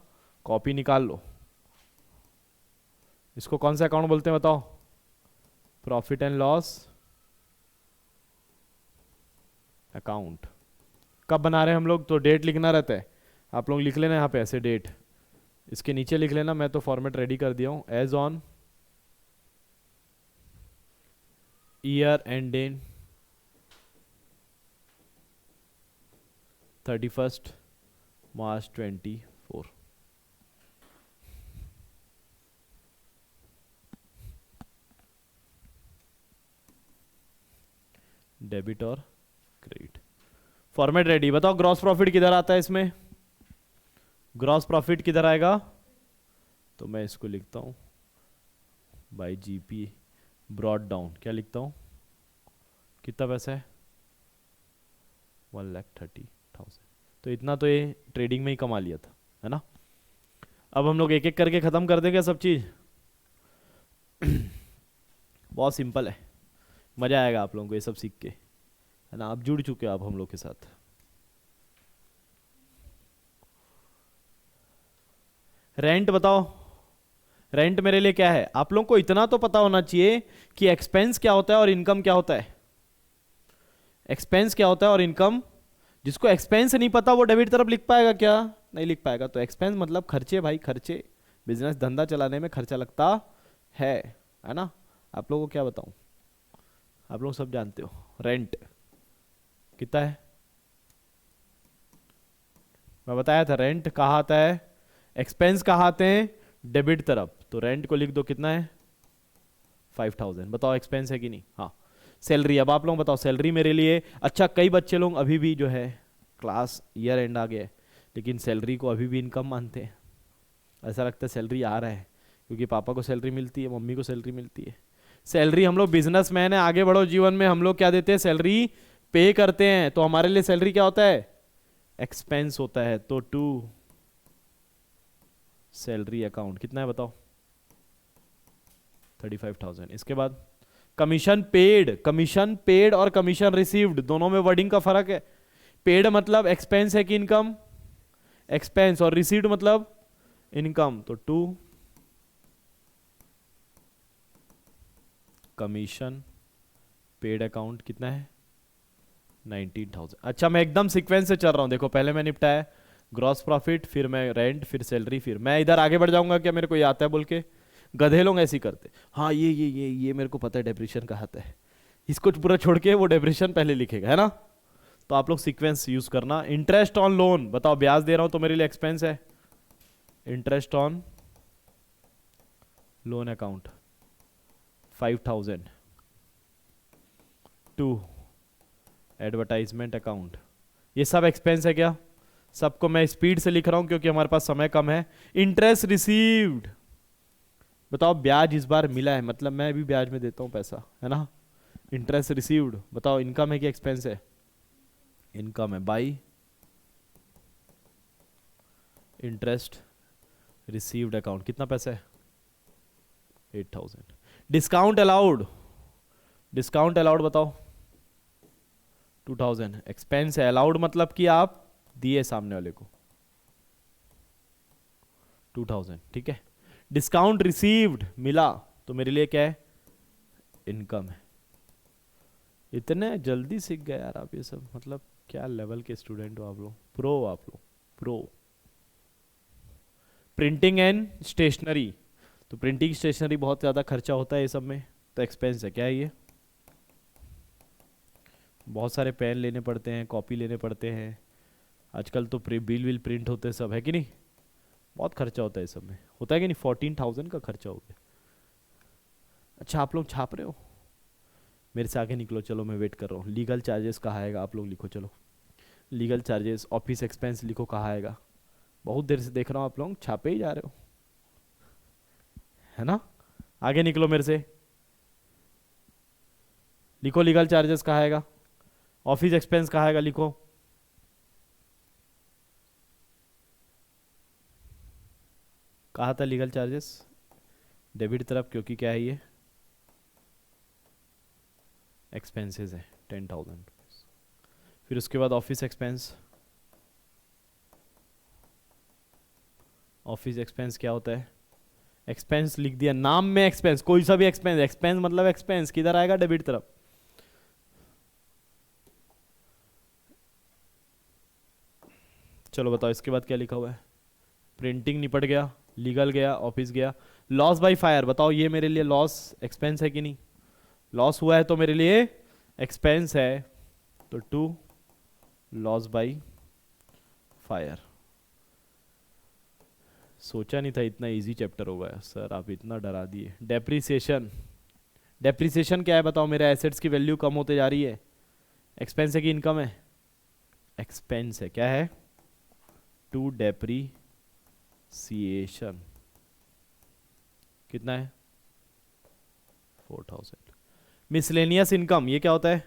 कॉपी निकाल लो। इसको कौन सा अकाउंट बोलते हैं बताओ, प्रॉफिट एंड लॉस अकाउंट। कब बना रहे हैं हम लोग, तो डेट लिखना रहता है, आप लोग लिख लेना यहाँ पे ऐसे डेट, इसके नीचे लिख लेना, मैं तो फॉर्मेट रेडी कर दिया हूँ, as on year end date 31 March 24। Debit और क्रेडिट, फॉर्मेट रेडी। बताओ ग्रॉस प्रॉफिट किधर आता है इसमें? ग्रॉस प्रॉफिट किधर आएगा? तो मैं इसको लिखता हूं बाई जीपी ब्रॉड डाउन। क्या लिखता हूं? कितना पैसा है? 1,30,000। तो इतना तो ये ट्रेडिंग में ही कमा लिया था, है ना। अब हम लोग एक एक करके ख़त्म कर देंगे सब चीज़। बहुत सिंपल है, मज़ा आएगा आप लोगों को ये सब सीख के, है ना। आप जुड़ चुके हो आप हम लोग के साथ। रेंट बताओ, रेंट मेरे लिए क्या है? आप लोगों को इतना तो पता होना चाहिए कि एक्सपेंस क्या होता है और इनकम क्या होता है। एक्सपेंस क्या होता है और इनकम। जिसको एक्सपेंस नहीं पता वो डेबिट तरफ लिख पाएगा क्या? नहीं लिख पाएगा। तो एक्सपेंस मतलब खर्चे भाई, खर्चे। बिजनेस धंधा चलाने में खर्चा लगता है ना। आप लोगों को क्या बताऊं, आप लोग सब जानते हो। रेंट कितना है? मैं बताया था रेंट कहाँ आता है, एक्सपेंस कहाँ आते हैं, डेबिट तरफ। तो रेंट को लिख दो, कितना है? 5,000। बताओ एक्सपेंस है कि नहीं? हाँ। सैलरी, अब आप लोग बताओ सैलरी मेरे लिए। अच्छा, कई बच्चे लोग अभी भी जो है क्लास ईयर एंड आ गया है, लेकिन सैलरी को अभी भी इनकम मानते हैं। ऐसा लगता है सैलरी आ रहा है क्योंकि पापा को सैलरी मिलती है, मम्मी को सैलरी मिलती है। सैलरी, हम लोग बिजनेसमैन है, आगे बढ़ो जीवन में, हम लोग क्या देते हैं? सैलरी पे करते हैं। तो हमारे लिए सैलरी क्या होता है? एक्सपेंस होता है। तो टू सैलरी अकाउंट कितना है बताओ? 35,000। इसके बाद कमीशन पेड। कमीशन पेड और कमीशन रिसीव्ड दोनों में वर्डिंग का फर्क है। पेड मतलब एक्सपेंस है कि इनकम? एक्सपेंस। और रिसीव्ड मतलब इनकम। तो टू कमीशन पेड अकाउंट कितना है? 19,000। अच्छा, मैं एकदम सीक्वेंस से चल रहा हूं। देखो पहले मैं निपटाया ग्रॉस प्रॉफिट, फिर मैं रेंट, फिर सैलरी, फिर मैं इधर आगे बढ़ जाऊंगा क्या मेरे को ये आता है बोल के। गधे लोग ऐसे ही करते। हाँ ये मेरे को पता है डेप्रिशिएशन का आता है, इसको पूरा छोड़ के वो डेप्रिशिएशन पहले लिखेगा, है ना। तो आप लोग सीक्वेंस यूज करना। इंटरेस्ट ऑन लोन, बताओ ब्याज दे रहा हूं तो मेरे लिए एक्सपेंस है। Interest on loan account 5,000। To advertisement account, ये सब एक्सपेंस है क्या? सबको मैं स्पीड से लिख रहा हूं क्योंकि हमारे पास समय कम है। इंटरेस्ट रिसीव्ड, बताओ ब्याज इस बार मिला है, मतलब मैं भी ब्याज में देता हूं पैसा, है ना। इंटरेस्ट रिसीव्ड, बताओ इनकम है कि एक्सपेंस है? इनकम है। बाई इंटरेस्ट रिसीव्ड अकाउंट कितना पैसा है? 8,000। डिस्काउंट अलाउड, डिस्काउंट अलाउड बताओ? 2,000। एक्सपेंस है। अलाउड मतलब कि आप दिए सामने वाले को। 2,000, ठीक है। डिस्काउंट रिसीव्ड, मिला, तो मेरे लिए क्या है? इनकम है। इतने जल्दी सीख गए यार आप ये सब, मतलब क्या लेवल के स्टूडेंट हो आप लोग, प्रो हो आप लोग, प्रो। प्रिंटिंग एंड स्टेशनरी, तो प्रिंटिंग स्टेशनरी बहुत ज़्यादा खर्चा होता है ये सब में, तो एक्सपेंस है। क्या है ये? बहुत सारे पेन लेने पड़ते हैं, कॉपी लेने पड़ते हैं, आजकल तो बिल विल प्रिंट होते हैं सब, है कि नहीं। बहुत खर्चा होता है इस सब में, होता है कि नहीं। 14,000 का खर्चा हो गया। अच्छा, आप लोग छाप रहे हो, मेरे से आगे निकलो, चलो मैं वेट कर रहा हूँ। लीगल चार्जेस कहाँ आएगा? आप लोग लिखो, चलो लीगल चार्जेस। ऑफिस एक्सपेंस लिखो कहाँ आएगा? बहुत देर से देख रहा हूँ आप लोग छापे ही जा रहे हो, है ना। आगे निकलो मेरे से, लिखो लीगल चार्जेस कहाँ आएगा, ऑफिस एक्सपेंस कहाँ आएगा, लिखो। कहा था लीगल चार्जेस? डेबिट तरफ, क्योंकि क्या है ये? एक्सपेंसेस है 10,000। फिर उसके बाद ऑफिस एक्सपेंस। ऑफिस एक्सपेंस क्या होता है? एक्सपेंस लिख दिया नाम में, एक्सपेंस कोई सा भी एक्सपेंस। एक्सपेंस मतलब एक्सपेंस किधर आएगा? डेबिट तरफ। चलो बताओ इसके बाद क्या लिखा हुआ है? प्रिंटिंग निपट गया, लीगल गया, ऑफिस गया। लॉस बाय फायर, बताओ ये मेरे लिए लॉस एक्सपेंस है कि नहीं? लॉस हुआ है तो मेरे लिए एक्सपेंस है। तो टू लॉस बाय फायर। सोचा नहीं था इतना इजी चैप्टर होगा सर, आप इतना डरा दिए। डेप्रिसिएशन, डेप्रिसिएशन क्या है बताओ? मेरे एसेट्स की वैल्यू कम होते जा रही है। एक्सपेंस है कि इनकम है? एक्सपेंस है। क्या है? टू डेप्रिसिएशन कितना है? 4000। मिसलेनियस इनकम, ये क्या होता है?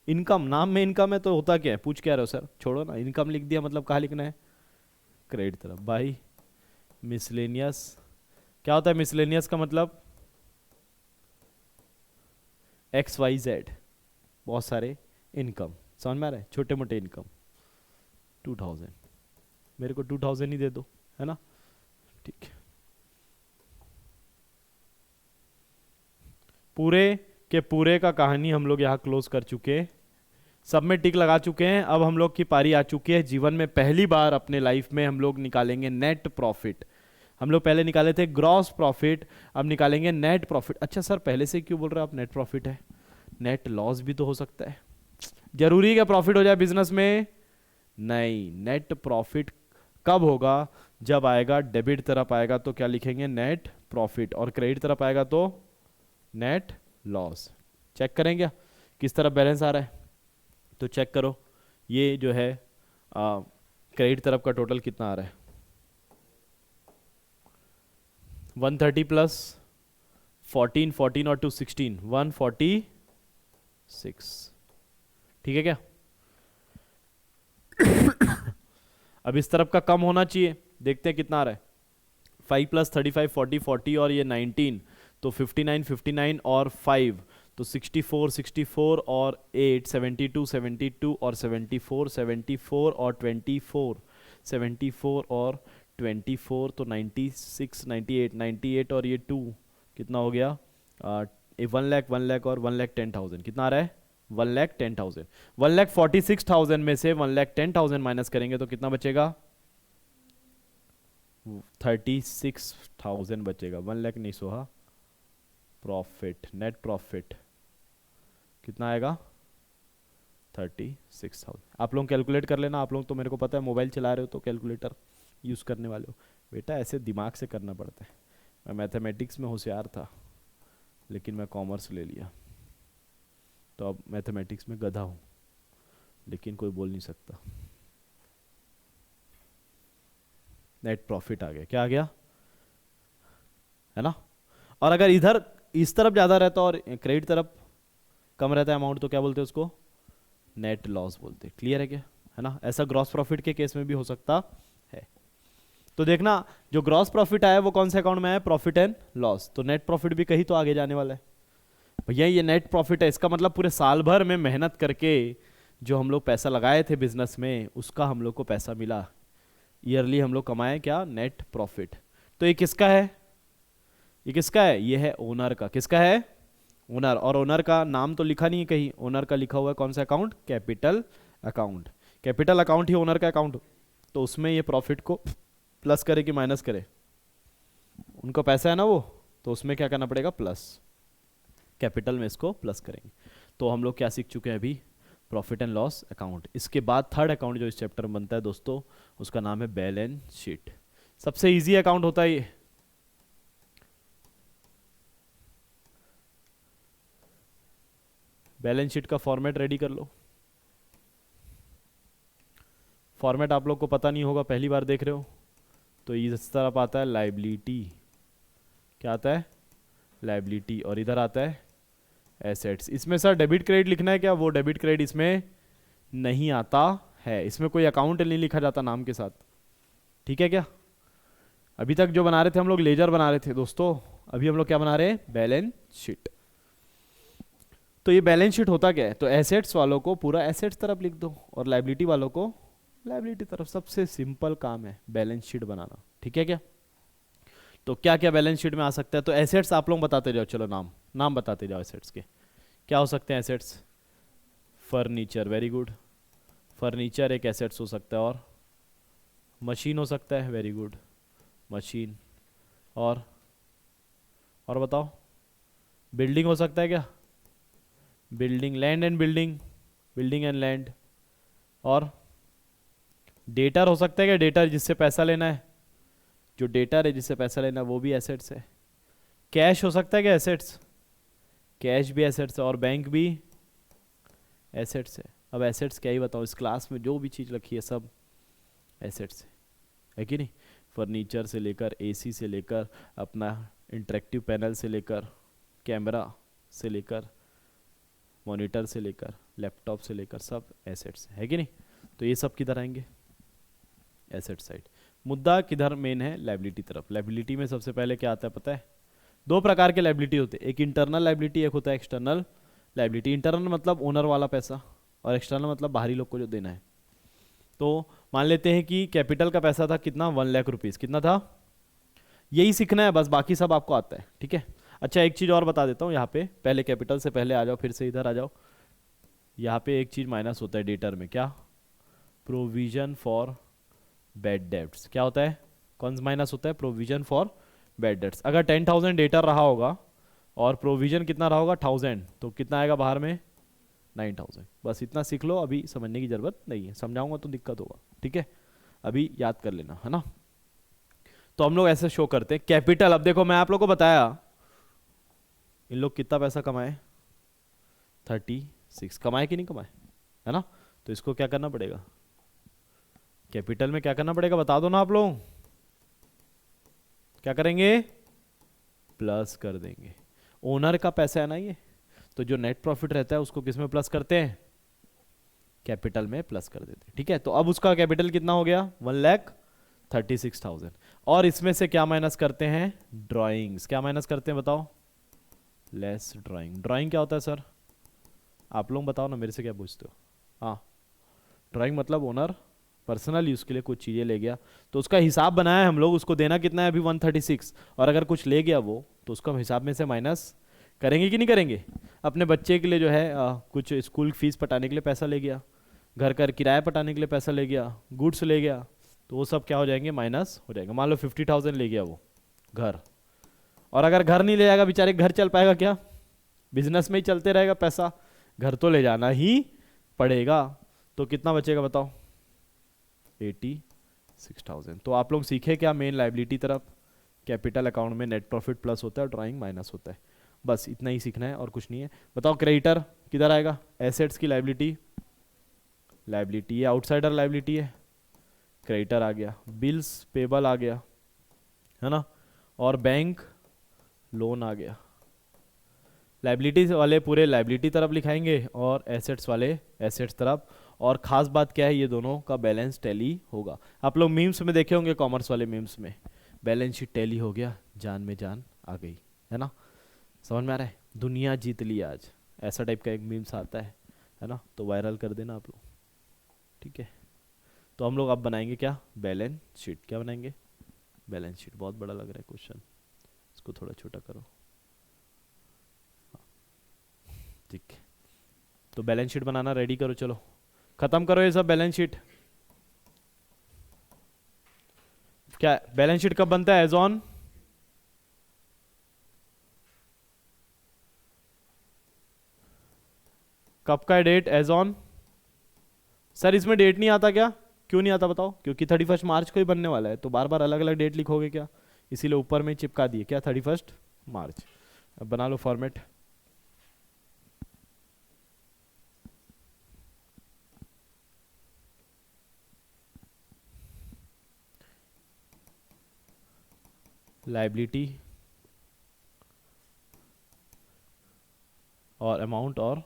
इनकम, नाम में इनकम है तो होता क्या है? पूछ क्या रहे हो सर? छोड़ो ना, इनकम लिख दिया मतलब कहाँ लिखना है? क्रेडिट तरफ। बाई मिसलेनियस, क्या होता है मिसलेनियस का मतलब? एक्स वाई जेड, बहुत सारे इनकम। समझ में आ रहा है? छोटे मोटे इनकम। 2000, मेरे को 2000 ही दे दो, है ना? ठीक है। पूरे के पूरे का कहानी हम लोग यहाँ क्लोज कर चुके हैं, सब में टिक लगा चुके हैं। अब हम लोग की पारी आ चुकी है, जीवन में पहली बार अपने लाइफ में हम लोग निकालेंगे नेट प्रॉफिट। हम लोग पहले निकाले थे ग्रॉस प्रॉफिट, अब निकालेंगे नेट प्रॉफिट। अच्छा सर, पहले से क्यों बोल रहे हो आप नेट प्रॉफिट है? नेट लॉस भी तो हो सकता है। जरूरी है क्या प्रॉफिट हो जाए बिजनेस में? नहीं, नेट प्रॉफिट कब होगा? जब आएगा डेबिट तरफ आएगा तो क्या लिखेंगे? नेट प्रॉफिट, और क्रेडिट तरफ आएगा तो नेट लॉस। चेक करें क्या किस तरफ बैलेंस आ रहा है? तो चेक करो, ये जो है क्रेडिट तरफ का टोटल कितना आ रहा है? 130 प्लस 14, 14 और 2 16, 146। ठीक है क्या? अब इस तरफ का कम होना चाहिए, देखते हैं कितना आ रहा है। 5 प्लस 35, 40, 40 और ये 19, तो 59, 59 और 5 तो 64, 64 और 8 72, 72 और 74, 74 और 24, 74 और 24 तो 96, 98, 98 और ये 2 कितना हो गया? 1 लाख, 1 लाख और 1,10,000 कितना आ रहा है? 1,10,000। 1,46,000 में से 1,10,000 माइनस करेंगे तो कितना बचेगा? 36,000 बचेगा। 1 लाख नहीं सोहा। प्रॉफिट, नेट प्रॉफिट कितना आएगा? 36,000। आप लोग कैलकुलेट कर लेना। आप लोग तो मेरे को पता है मोबाइल चला रहे हो तो कैलकुलेटर यूज़ करने वाले हो। बेटा ऐसे दिमाग से करना पड़ता है। मैं मैथमेटिक्स में होशियार था लेकिन मैं कॉमर्स ले लिया, तो अब मैथमेटिक्स में गधा हूँ, लेकिन कोई बोल नहीं सकता। नेट प्रॉफिट आ गया। क्या आ गया? है ना? और अगर इधर इस तरफ ज़्यादा रहता और क्रेडिट तरफ कम रहता है अमाउंट तो क्या बोलते हैं उसको? नेट लॉस बोलते हैं। क्लियर है क्या? है ना? ऐसा ग्रॉस प्रॉफिट के केस में भी हो सकता है। तो देखना, जो ग्रॉस प्रॉफिट आया वो कौन से अकाउंट में आया? Profit and loss. तो नेट प्रॉफिट भी कहीं तो आगे जाने वाला है। भैया ये नेट प्रॉफिट है, इसका मतलब पूरे साल भर में मेहनत करके जो हम लोग पैसा लगाए थे बिजनेस में उसका हम लोग को पैसा मिला। ईयरली हम लोग कमाए क्या? Net profit. तो ये किसका है? ये किसका है? ये है ओनर का। किसका है? ओनर। और ओनर का नाम तो लिखा नहीं है कहीं, ओनर का लिखा हुआ है कौन सा account? Capital account. Capital account ही ओनर का अकाउंट, तो उसमें ये प्रॉफिट को प्लस करे कि माइनस करे? उनको पैसा है ना वो, तो उसमें क्या करना पड़ेगा? प्लस। कैपिटल में इसको प्लस करेंगे। तो हम लोग क्या सीख चुके हैं अभी? Profit and loss account. इसके बाद थर्ड अकाउंट जो इस चैप्टर में बनता है दोस्तों, उसका नाम है बैलेंस शीट। सबसे इजी अकाउंट होता है ये। बैलेंस शीट का फॉर्मेट रेडी कर लो। फॉर्मेट आप लोग को पता नहीं होगा, पहली बार देख रहे हो, तो इस तरफ आता है लाइबिलिटी। क्या आता है? लाइबिलिटी। और इधर आता है एसेट्स। इसमें सर डेबिट क्रेडिट लिखना है क्या? वो डेबिट क्रेडिट इसमें नहीं आता है, इसमें कोई अकाउंट नहीं लिखा जाता नाम के साथ। ठीक है क्या? अभी तक जो बना रहे थे हम लोग लेजर बना रहे थे दोस्तों, अभी हम लोग क्या बना रहे हैं? Balance sheet. तो ये बैलेंस शीट होता क्या है? तो एसेट्स वालों को पूरा एसेट्स तरफ लिख दो और लाइबिलिटी वालों को लाइबिलिटी तरफ। सबसे सिंपल काम है बैलेंस शीट बनाना। ठीक है क्या? तो क्या क्या बैलेंस शीट में आ सकता है? तो एसेट्स आप लोग बताते जाओ, चलो नाम नाम बताते जाओ एसेट्स के। क्या हो सकते हैं assets? Furniture, very good. Furniture एक एसेट्स हो सकता है। और मशीन हो सकता है, वेरी गुड, मशीन। और बताओ, बिल्डिंग हो सकता है क्या? Building, land and building, building and land. और डेटर हो सकता है क्या? डेटर जिससे पैसा लेना है, जो डेटर है जिससे पैसा लेना है वो भी एसेट्स है। कैश हो सकता है क्या? एसेट्स, कैश भी एसेट्स है और बैंक भी एसेट्स है। अब एसेट्स क्या ही बताऊँ, इस क्लास में जो भी चीज़ रखी है सब एसेट्स है कि नहीं? फर्नीचर से लेकर एसी से लेकर अपना इंटरेक्टिव पैनल से लेकर कैमरा से लेकर मॉनिटर से लेकर लैपटॉप से लेकर सब एसेट्स है कि नहीं? तो ये सब किधर आएंगे? Asset side. मुद्दा किधर मेन है? लाइबिलिटी तरफ। लाइबिलिटी में सबसे पहले क्या आता है पता है? दो प्रकार के लाइबिलिटी होते हैं, एक इंटरनल लाइबिलिटी, एक होता है एक्सटर्नल लाइबिलिटी। इंटरनल मतलब ओनर वाला पैसा और एक्सटर्नल मतलब बाहरी लोग को जो देना है। तो मान लेते हैं कि कैपिटल का पैसा था कितना, 1,00,000 रुपीज़। कितना था? यही सीखना है बस, बाकी सब आपको आता है, ठीक है? अच्छा एक चीज़ और बता देता हूँ यहाँ पे, पहले कैपिटल से पहले आ जाओ, फिर से इधर आ जाओ। यहाँ पे एक चीज़ माइनस होता है डेटर में, क्या? Provision for bad debts. क्या होता है? कौन सा माइनस होता है? Provision for bad debts. अगर 10,000 डेटर रहा होगा और प्रोविजन कितना रहा होगा 1,000, तो कितना आएगा बाहर में? 9,000। बस इतना सीख लो, अभी समझने की ज़रूरत नहीं है, समझाऊंगा तो दिक्कत होगा, ठीक है? अभी याद कर लेना, है ना? तो हम लोग ऐसे शो करते हैं कैपिटल। अब देखो मैं आप लोग को बताया इन लोग कितना पैसा कमाए, 36 कमाए कि नहीं कमाए, है ना? तो इसको क्या करना पड़ेगा? कैपिटल में क्या करना पड़ेगा बता दो ना आप लोग। क्या करेंगे? प्लस कर देंगे। ओनर का पैसा है ना ये, तो जो नेट प्रॉफिट रहता है उसको किस में प्लस करते हैं? कैपिटल में प्लस कर देते हैं, ठीक है? तो अब उसका कैपिटल कितना हो गया? 1,36,000। और इसमें से क्या माइनस करते हैं? ड्राइंग्स। क्या माइनस करते हैं बताओ? Less drawing. ड्राइंग क्या होता है सर? आप लोग बताओ ना, मेरे से क्या पूछते हो? हाँ, ड्राइंग मतलब ओनर पर्सनल यूज़ के लिए कुछ चीज़ें ले गया, तो उसका हिसाब बनाया है हम लोग, उसको देना कितना है अभी? 136। और अगर कुछ ले गया वो, तो उसका हिसाब में से माइनस करेंगे कि नहीं करेंगे? अपने बच्चे के लिए जो है कुछ स्कूल फीस पटाने के लिए पैसा ले गया, घर का किराया पटाने के लिए पैसा ले गया, गुड्स ले गया, तो वो सब क्या हो जाएंगे? माइनस हो जाएगा। मान लो 50,000 ले गया वो घर, और अगर घर नहीं ले जाएगा बेचारे, घर चल पाएगा क्या? बिजनेस में ही चलते रहेगा पैसा, घर तो ले जाना ही पड़ेगा। तो कितना बचेगा बताओ? 86,000। तो आप लोग सीखे क्या? मेन लाइबिलिटी तरफ कैपिटल अकाउंट में नेट प्रॉफिट प्लस होता है और ड्राइंग माइनस होता है, बस इतना ही सीखना है और कुछ नहीं है। बताओ क्रेडिटर किधर आएगा? एसेट्स की लाइबिलिटी, लाइबिलिटी ये आउटसाइडर लाइबिलिटी है, क्रेडिटर आ गया, बिल्स पेबल आ गया, है ना? और बैंक लोन आ गया। लाइबिलिटी वाले पूरे लाइबिलिटी तरफ लिखाएंगे और एसेट्स वाले एसेट्स तरफ। और ख़ास बात क्या है, ये दोनों का बैलेंस टैली होगा। आप लोग मीम्स में देखे होंगे, कॉमर्स वाले मीम्स में बैलेंस शीट टैली हो गया, जान में जान आ गई, है ना? समझ में आ रहा है? दुनिया जीत ली आज, ऐसा टाइप का एक मीम्स आता है ना? तो वायरल कर देना आप लोग, ठीक है? तो हम लोग अब बनाएंगे क्या? Balance sheet. क्या बनाएंगे? Balance sheet. बहुत बड़ा लग रहा है क्वेश्चन, इसको थोड़ा छोटा करो, ठीक है? तो बैलेंस शीट बनाना रेडी करो, चलो खत्म करो ये सब बैलेंस शीट। क्या बैलेंस शीट कब बनता है? एज ऑन कब का डेट? As on. सर इसमें डेट नहीं आता क्या? क्यों नहीं आता बताओ? क्योंकि 31 मार्च को ही बनने वाला है, तो बार बार अलग अलग डेट लिखोगे क्या? इसीलिए ऊपर में चिपका दिए क्या, 31 मार्च। अब बना लो फॉर्मेट। लाइबिलिटी और अमाउंट और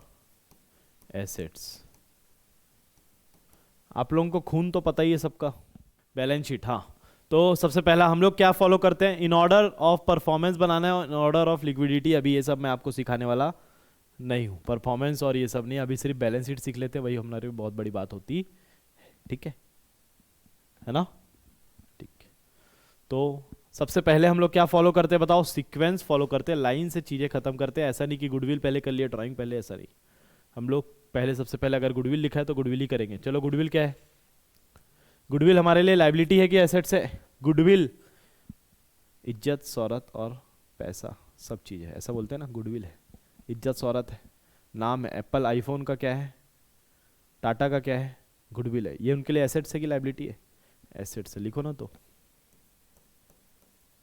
एसेट्स। आप लोगों को खून तो पता ही है सबका। बैलेंस शीट, हाँ। तो सबसे पहला हम लोग क्या फॉलो करते हैं? इन ऑर्डर ऑफ परफॉर्मेंस बनाना है, इन ऑर्डर ऑफ लिक्विडिटी। अभी ये सब मैं आपको सिखाने वाला नहीं हूँ, परफॉर्मेंस और ये सब नहीं, अभी सिर्फ बैलेंस शीट सीख लेते हैं, वही हमारे बहुत बड़ी बात होती, ठीक है ना? ठीक। तो सबसे पहले हम लोग क्या फॉलो करते हैं बताओ? सीक्वेंस फॉलो करते हैं, लाइन से चीज़ें खत्म करते हैं। ऐसा नहीं कि गुडविल पहले कर लिया, ड्राइंग पहले, ऐसा नहीं। हम लोग पहले सबसे पहले अगर गुडविल लिखा है तो गुडविल ही करेंगे। चलो गुडविल क्या है? गुडविल हमारे लिए लाइबिलिटी है कि एसेट्स है? गुडविल इज्जत, शोहरत और पैसा, सब चीज़ है, ऐसा बोलते हैं ना, गुडविल है। इज्जत शोहरत है, नाम है। एप्पल आईफोन का क्या है? टाटा का क्या है? गुडविल है, ये उनके लिए एसेट्स है कि लाइबिलिटी है? एसेट्स है, लिखो ना तो।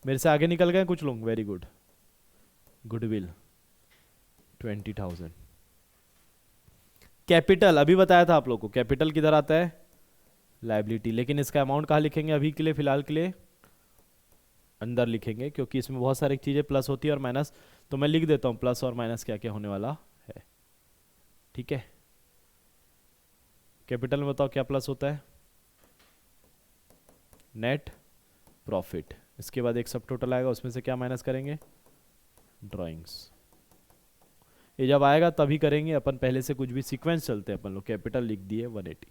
मेरे से आगे निकल गए कुछ लोग, वेरी गुड। गुडविल 20,000। कैपिटल अभी बताया था आप लोग को, कैपिटल किधर आता है? लाइबिलिटी। लेकिन इसका अमाउंट कहाँ लिखेंगे अभी के लिए, फिलहाल के लिए अंदर लिखेंगे, क्योंकि इसमें बहुत सारी चीजें प्लस होती है और माइनस। तो मैं लिख देता हूं प्लस और माइनस क्या क्या होने वाला है, ठीक है। कैपिटल में बताओ क्या प्लस होता है? Net profit. इसके बाद एक सब टोटल आएगा, उसमें से क्या माइनस करेंगे? ड्राइंग्स। ये जब आएगा तभी करेंगे अपन, पहले से कुछ भी सीक्वेंस चलते हैं अपन लोग। कैपिटल लिख दिए 180।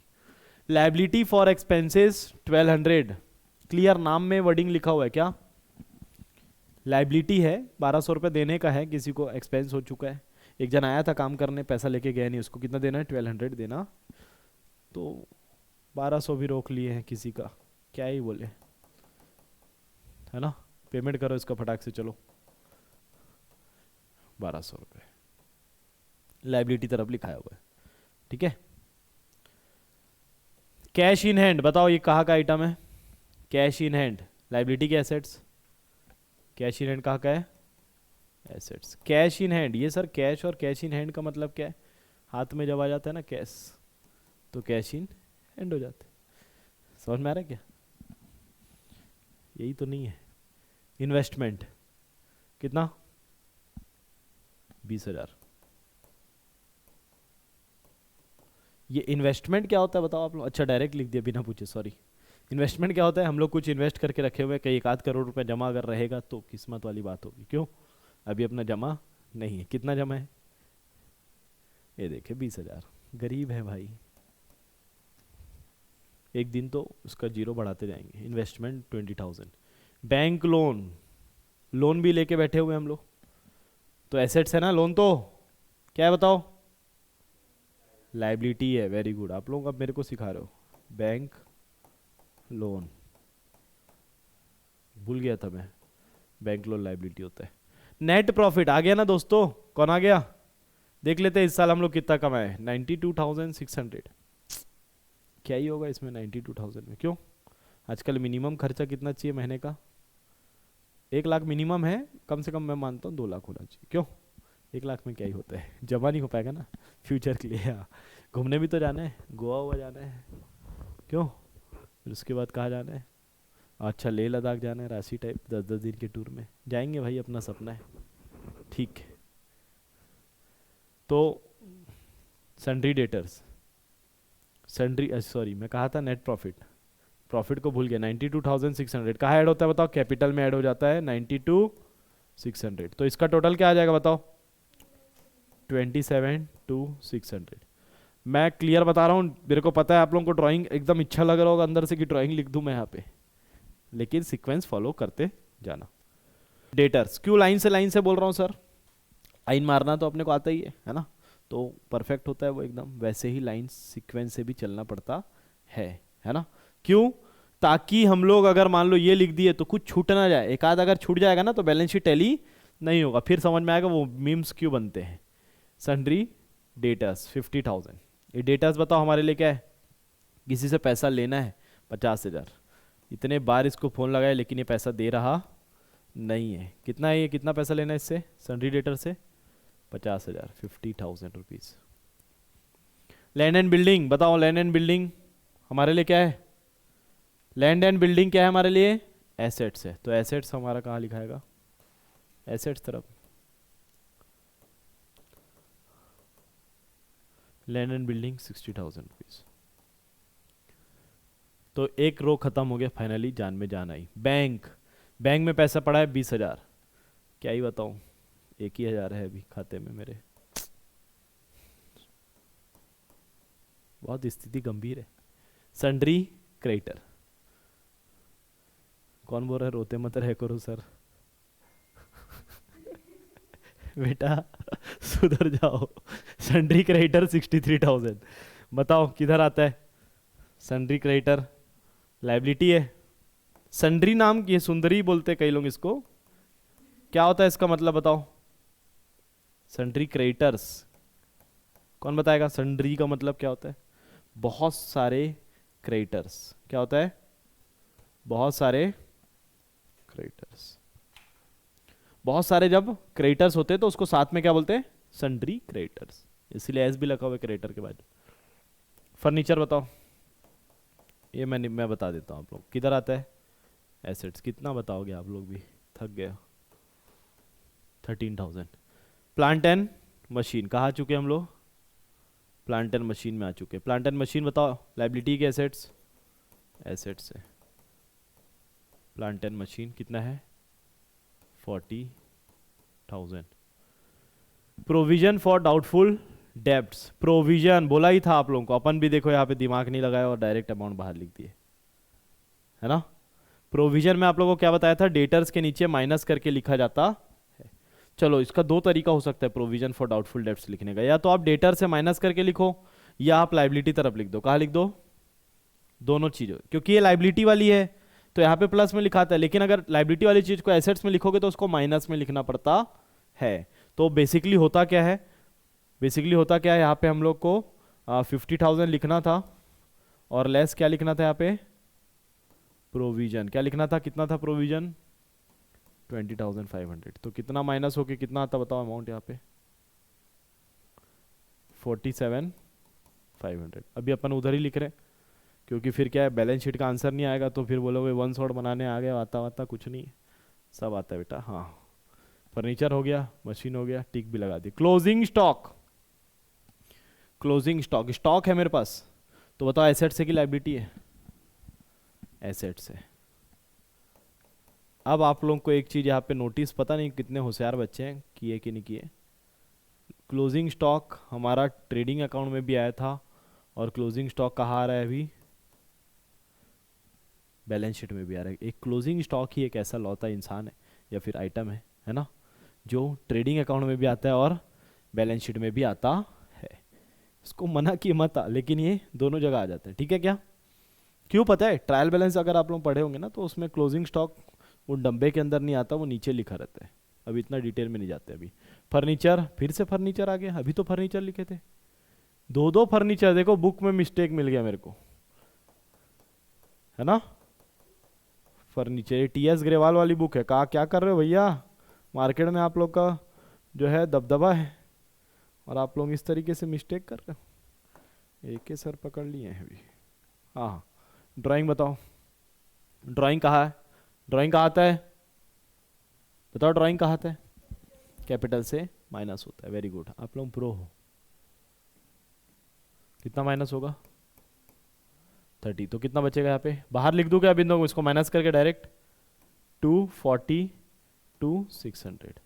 Liability for expenses 1200। क्लियर, नाम में वर्डिंग लिखा हुआ है क्या? लाइबिलिटी है, 1200 रुपये देने का है, किसी को एक्सपेंस हो चुका है। एक जन आया था काम करने, पैसा लेके गया नहीं, उसको कितना देना है? 1200 देना। तो 1200 भी रोक लिए हैं किसी का, क्या ही बोले, है ना। पेमेंट करो इसका फटाक से, चलो 1200 रुपये लाइबिलिटी तरफ लिखाया हुआ है, ठीक है। कैश इन हैंड बताओ, ये कहाँ का आइटम है? कैश इन हैंड लाइबिलिटी के एसेट्स। कैश इन हैंड कहाँ का है? एसेट्स। कैश इन हैंड, ये सर कैश और कैश इन हैंड का मतलब क्या है? हाथ में जब आ जाता है ना कैश, तो कैश इन हैंड हो जाता है। समझ में आ रहा है क्या? यही तो नहीं है। इन्वेस्टमेंट कितना? 20,000। ये इन्वेस्टमेंट क्या होता है बताओ आप लोग? अच्छा डायरेक्ट लिख दिया बिना पूछे, सॉरी। इन्वेस्टमेंट क्या होता है? हम लोग कुछ इन्वेस्ट करके रखे हुए, कहीं 1 आध करोड़ रुपए जमा अगर रहेगा तो किस्मत वाली बात होगी। क्यों? अभी अपना जमा नहीं है। कितना जमा है? ये देखे 20,000। गरीब है भाई, एक दिन तो उसका जीरो बढ़ाते जाएंगे। इन्वेस्टमेंट 20,000। बैंक लोन, लोन भी लेके बैठे हुए हम लोग, तो एसेट्स है ना। लोन तो क्या है बताओ? लाइबिलिटी है, वेरी गुड। आप लोग अब मेरे को सिखा रहे हो। बैंक लोन, भूल गया था मैं, बैंक लोन लाइबिलिटी होता है। नेट प्रॉफिट आ गया ना दोस्तों, कौन आ गया? देख लेते हैं इस साल हम लोग कितना कमाए। 92,600। क्या ही होगा इसमें 92,000 में? क्यों? आजकल मिनिमम खर्चा कितना चाहिए महीने का? 1 लाख मिनिमम है, कम से कम मैं मानता हूँ 2 लाख होना चाहिए। क्यों? 1 लाख में क्या ही होता है, जमा नहीं हो पाएगा ना फ्यूचर के लिए। हाँ, घूमने भी तो जाना है, गोवा हुआ जाना है। क्यों? फिर उसके बाद कहाँ जाना है? अच्छा लेह लद्दाख जाना है, राशि टाइप 10-10 दिन के टूर में जाएंगे भाई, अपना सपना है, ठीक है। तो सन्ड्री डेटर्स, सन्ड्री, सॉरी मैं कहा था नेट प्रॉफिट, प्रॉफिट को भूल गया। 92,600 कहाँ ऐड होता है बताओ? कैपिटल में ऐड हो जाता है 92,600। तो इसका टोटल क्या आ जाएगा बताओ? 27,600। मैं क्लियर बता रहा हूँ, मेरे को पता है आप लोगों को ड्राइंग एकदम इच्छा लग रहा होगा अंदर से कि ड्राइंग लिख दूं मैं यहाँ पे, लेकिन सीक्वेंस फॉलो करते जाना। डेटर्स, क्यों लाइन से बोल रहा हूँ सर? लाइन मारना तो अपने को आता ही है ना, तो परफेक्ट होता है वो एकदम। वैसे ही लाइन सीक्वेंस से भी चलना पड़ता है ना। क्यों? ताकि हम लोग अगर मान लो ये लिख दिए तो कुछ छूट ना जाए। एक आध अगर छूट जाएगा ना तो बैलेंस शीट टैली नहीं होगा, फिर समझ में आएगा वो मीम्स क्यों बनते हैं। Sundry debtors 50,000। ये डेटर्स बताओ हमारे लिए क्या है? किसी से पैसा लेना है 50,000, इतने बार इसको फोन लगाए लेकिन ये पैसा दे रहा नहीं है। कितना है ये, कितना पैसा लेना है इससे? सन्ड्री डेटर से 50,000, 50,000 रुपीज। लैंड एंड बिल्डिंग बताओ, लैंड एंड बिल्डिंग हमारे लिए क्या है? लैंड एंड बिल्डिंग क्या है हमारे लिए? एसेट्स है। तो एसेट्स हमारा कहाँ लिखाएगा? एसेट्स तरफ। Land and building 60,000 rupees. तो एक रो खत्म हो गया, फाइनली जान में जान आई। बैंक, बैंक में पैसा पड़ा है 20,000। क्या ही बताऊं, 1 ही 1,000 है अभी खाते में मेरे। बहुत स्थिति गंभीर है। सन्ड्री क्रेडिटर, कौन बोल रहा है रोते मत रह करो सर बेटा सुधर जाओ। सन्ड्री क्रेडिटर 63,000, बताओ किधर आता है? सन्ड्री क्रेडिटर लाइबिलिटी है। सन्ड्री नाम की सुंदरी बोलते कई लोग इसको, क्या होता है इसका मतलब बताओ? सन्ड्री क्रेडिटर्स, कौन बताएगा? सन्ड्री का मतलब क्या होता है? बहुत सारे क्रेडिटर्स, क्या होता है, बहुत सारे क्रेडिटर्स। बहुत सारे जब क्रेडिटर्स होते हैं तो उसको साथ में क्या बोलते हैं, सन्ड्री क्रेडिटर्स, इसलिए एस भी लगा हुआ है क्रेडिटर के बाद। फर्नीचर बताओ, ये मैं बता देता हूँ, आप लोग किधर आता है, एसेट्स। कितना बताओगे आप लोग भी, थक गया। 13,000। प्लांट एंड मशीन कहाँ आ चुके हम लोग, प्लांट एंड मशीन में आ चुके। प्लांट एंड मशीन बताओ, लाइबिलिटी के एसेट्स, एसेट्स है। प्लांट एंड मशीन कितना है, 40,000। Provision for doubtful debts, provision बोला ही था आप लोगों को, अपन भी देखो यहाँ पे दिमाग नहीं लगाया और डायरेक्ट अमाउंट बाहर लिख दिए, है ना। प्रोविजन में आप लोगों को क्या बताया था, डेटर्स के नीचे माइनस करके लिखा जाता है। चलो इसका दो तरीका हो सकता है प्रोविजन फॉर डाउटफुल डेब्ट्स लिखने का, या तो आप डेटर से माइनस करके लिखो, या आप लाइबिलिटी तरफ लिख दो। कहाँ लिख दो, दोनों चीज़ों, क्योंकि ये लाइबिलिटी वाली है तो यहाँ पे प्लस में लिखाता है, लेकिन अगर लाइबिलिटी वाली चीज को एसेट्स में लिखोगे तो उसको माइनस में लिखना पड़ता है। तो बेसिकली होता क्या है, बेसिकली होता क्या है, यहाँ पे हम लोग को 50,000 लिखना था और लेस क्या लिखना था यहाँ पे, प्रोविजन क्या लिखना था, कितना था प्रोविजन, 20,500। तो कितना माइनस होके कितना आता बताओ अमाउंट यहाँ पे, 47,500। अभी अपन उधर ही लिख रहे हैं क्योंकि फिर क्या है, बैलेंस शीट का आंसर नहीं आएगा तो फिर बोलोगे वन शॉट बनाने आ गया, आता वाता कुछ नहीं, सब आता है बेटा। हाँ, फर्नीचर हो गया, मशीन हो गया, टिक भी लगा दी। Closing stock, closing stock, stock है मेरे पास, तो बताओ एसेट से कि लाइबिलिटी है, एसेट से। अब आप लोगों को एक चीज यहाँ पे नोटिस, पता नहीं कितने होशियार बच्चे हैं, किए कि नहीं किए। क्लोजिंग स्टॉक हमारा ट्रेडिंग अकाउंट में भी आया था, और क्लोजिंग स्टॉक कहाँ आ रहा है अभी, बैलेंस शीट में भी आ रहा है। एक क्लोजिंग स्टॉक ही एक ऐसा लौता इंसान है या फिर आइटम है ना, जो ट्रेडिंग अकाउंट में भी आता है और बैलेंस शीट में भी आता है। इसको मना किए मत, लेकिन ये दोनों जगह आ जाते हैं, ठीक है क्या। क्यों पता है, ट्रायल बैलेंस अगर आप लोग पढ़े होंगे ना तो उसमें क्लोजिंग स्टॉक वो डब्बे के अंदर नहीं आता, वो नीचे लिखा रहता है। अभी इतना डिटेल में नहीं जाते। अभी फर्नीचर, फिर से फर्नीचर आ गया, अभी तो फर्नीचर लिखे थे, दो दो फर्नीचर, देखो बुक में मिस्टेक मिल गया मेरे को, है ना। फर्नीचर टीएस ग्रेवाल वाली बुक है, कहा क्या कर रहे हो भैया, मार्केट में आप लोग का जो है दबदबा है और आप लोग इस तरीके से मिस्टेक कर रहे हो, एक के सर पकड़ लिए हैं अभी। हाँ, ड्राइंग बताओ, ड्राइंग कहाँ है, ड्राइंग कहाँ आता है बताओ, ड्राइंग कहाँ आता है, कैपिटल से माइनस होता है। वेरी गुड, आप लोग प्रो हो। कितना माइनस होगा, 30। तो कितना बचेगा यहाँ पे, बाहर लिख दूँ क्या बिंदु, इसको माइनस करके डायरेक्ट 240 to 600।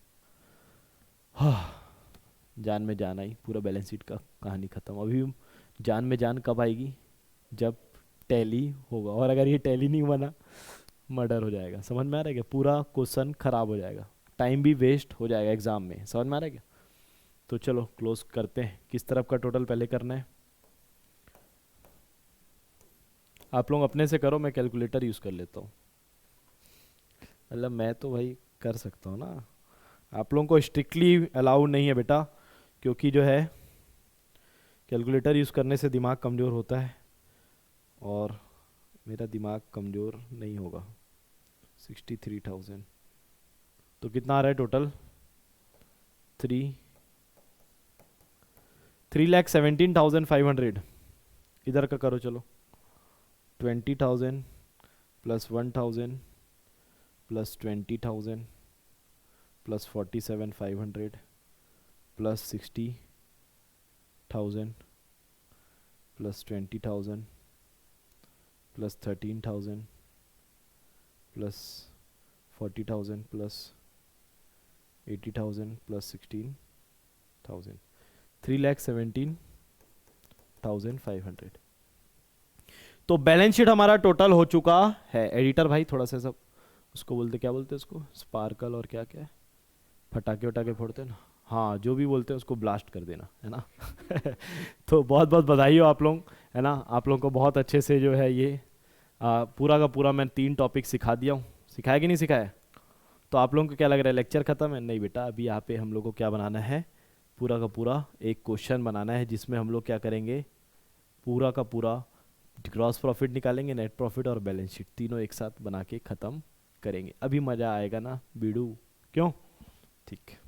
हाँ, जान में जान आई, पूरा बैलेंस शीट का कहानी खत्म। अभी जान में जान कब आएगी, जब टैली होगा, और अगर ये टैली नहीं बना मर्डर हो जाएगा। समझ में आ रहा है क्या, पूरा क्वेश्चन खराब हो जाएगा, टाइम भी वेस्ट हो जाएगा एग्जाम में। समझ में आ रहा है क्या। तो चलो क्लोज करते हैं, किस तरफ का टोटल पहले करना है, आप लोग अपने से करो, मैं कैलकुलेटर यूज़ कर लेता हूँ। मतलब मैं तो भाई कर सकता हूँ ना, आप लोगों को स्ट्रिक्टली अलाउड नहीं है बेटा, क्योंकि जो है कैलकुलेटर यूज़ करने से दिमाग कमज़ोर होता है, और मेरा दिमाग कमज़ोर नहीं होगा। 63,000 तो कितना आ रहा है टोटल, 3,17,500। इधर का करो चलो, 20,000 plus 1,000 plus 20,000 plus 47,500 plus 60,000 plus 20,000 plus 13,000 plus 40,000 plus 80,000 plus 16,000, 3,17,500। तो बैलेंस शीट हमारा टोटल हो चुका है। एडिटर भाई थोड़ा सा सब उसको बोलते, क्या बोलते हैं उसको, स्पार्कल और क्या क्या है, फटाके वटाके फोड़ते हैं ना, हाँ जो भी बोलते हैं उसको ब्लास्ट कर देना, है ना। तो बहुत बहुत बधाई हो आप लोग, है ना। आप लोगों को बहुत अच्छे से जो है ये पूरा का पूरा मैं 3 टॉपिक सिखा दिया हूँ। सिखाया कि नहीं सिखाया। तो आप लोगों को क्या लग रहा है, लेक्चर खत्म है? नहीं बेटा, अभी यहाँ पे हम लोग को क्या बनाना है, पूरा का पूरा एक क्वेश्चन बनाना है, जिसमें हम लोग क्या करेंगे, पूरा का पूरा ग्रॉस प्रॉफिट निकालेंगे, नेट प्रॉफिट और बैलेंस शीट तीनों एक साथ बना के ख़त्म करेंगे। अभी मज़ा आएगा ना बीड़ू, क्यों? ठीक है।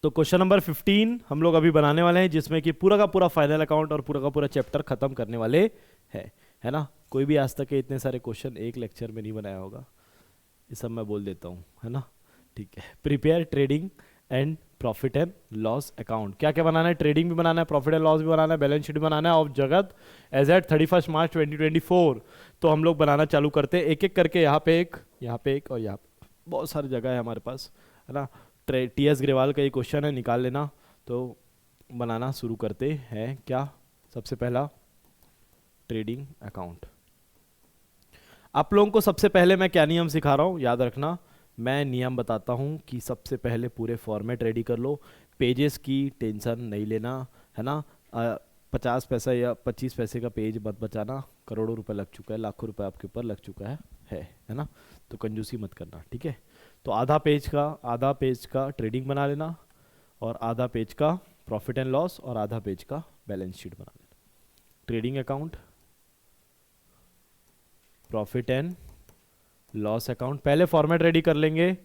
तो क्वेश्चन नंबर 15 हम लोग अभी बनाने वाले हैं, जिसमें कि पूरा का पूरा फाइनल अकाउंट और पूरा का पूरा चैप्टर खत्म करने वाले है ना। कोई भी आज तक के इतने सारे क्वेश्चन एक लेक्चर में नहीं बनाया होगा, ये सब मैं बोल देता हूँ, है ना। ठीक है, prepare trading and profit and loss account. क्या क्या बनाना है? ट्रेडिंग भी बनाना है, प्रॉफिट एंड लॉस भी बनाना है, बैलेंस शीट भी बनाना है ऑफ जगत एज एट 31 मार्च 2024। तो हम लोग बनाना चालू करते हैं एक एक करके। यहाँ पे एक, यहाँ पे एक और यहाँ पे, बहुत सारी जगह है हमारे पास, है ना। TS ग्रेवाल का ये क्वेश्चन है, निकाल लेना। तो बनाना शुरू करते हैं। क्या? सबसे पहला ट्रेडिंग अकाउंट। आप लोगों को सबसे पहले मैं क्या नियम सिखा रहा हूँ, याद रखना। मैं नियम बताता हूँ कि सबसे पहले पूरे फॉर्मेट रेडी कर लो, पेजेस की टेंशन नहीं लेना, है ना। 50 पैसा या 25 पैसे का पेज मत बचाना, करोड़ों रुपए लग चुका है, लाखों रुपए आपके ऊपर लग चुका है ना। तो कंजूसी मत करना, ठीक है। तो आधा पेज का ट्रेडिंग बना लेना, और आधा पेज का प्रॉफिट एंड लॉस, और आधा पेज का बैलेंस शीट बना लेना। Trading account, profit and loss account, पहले फॉर्मेट रेडी कर लेंगे,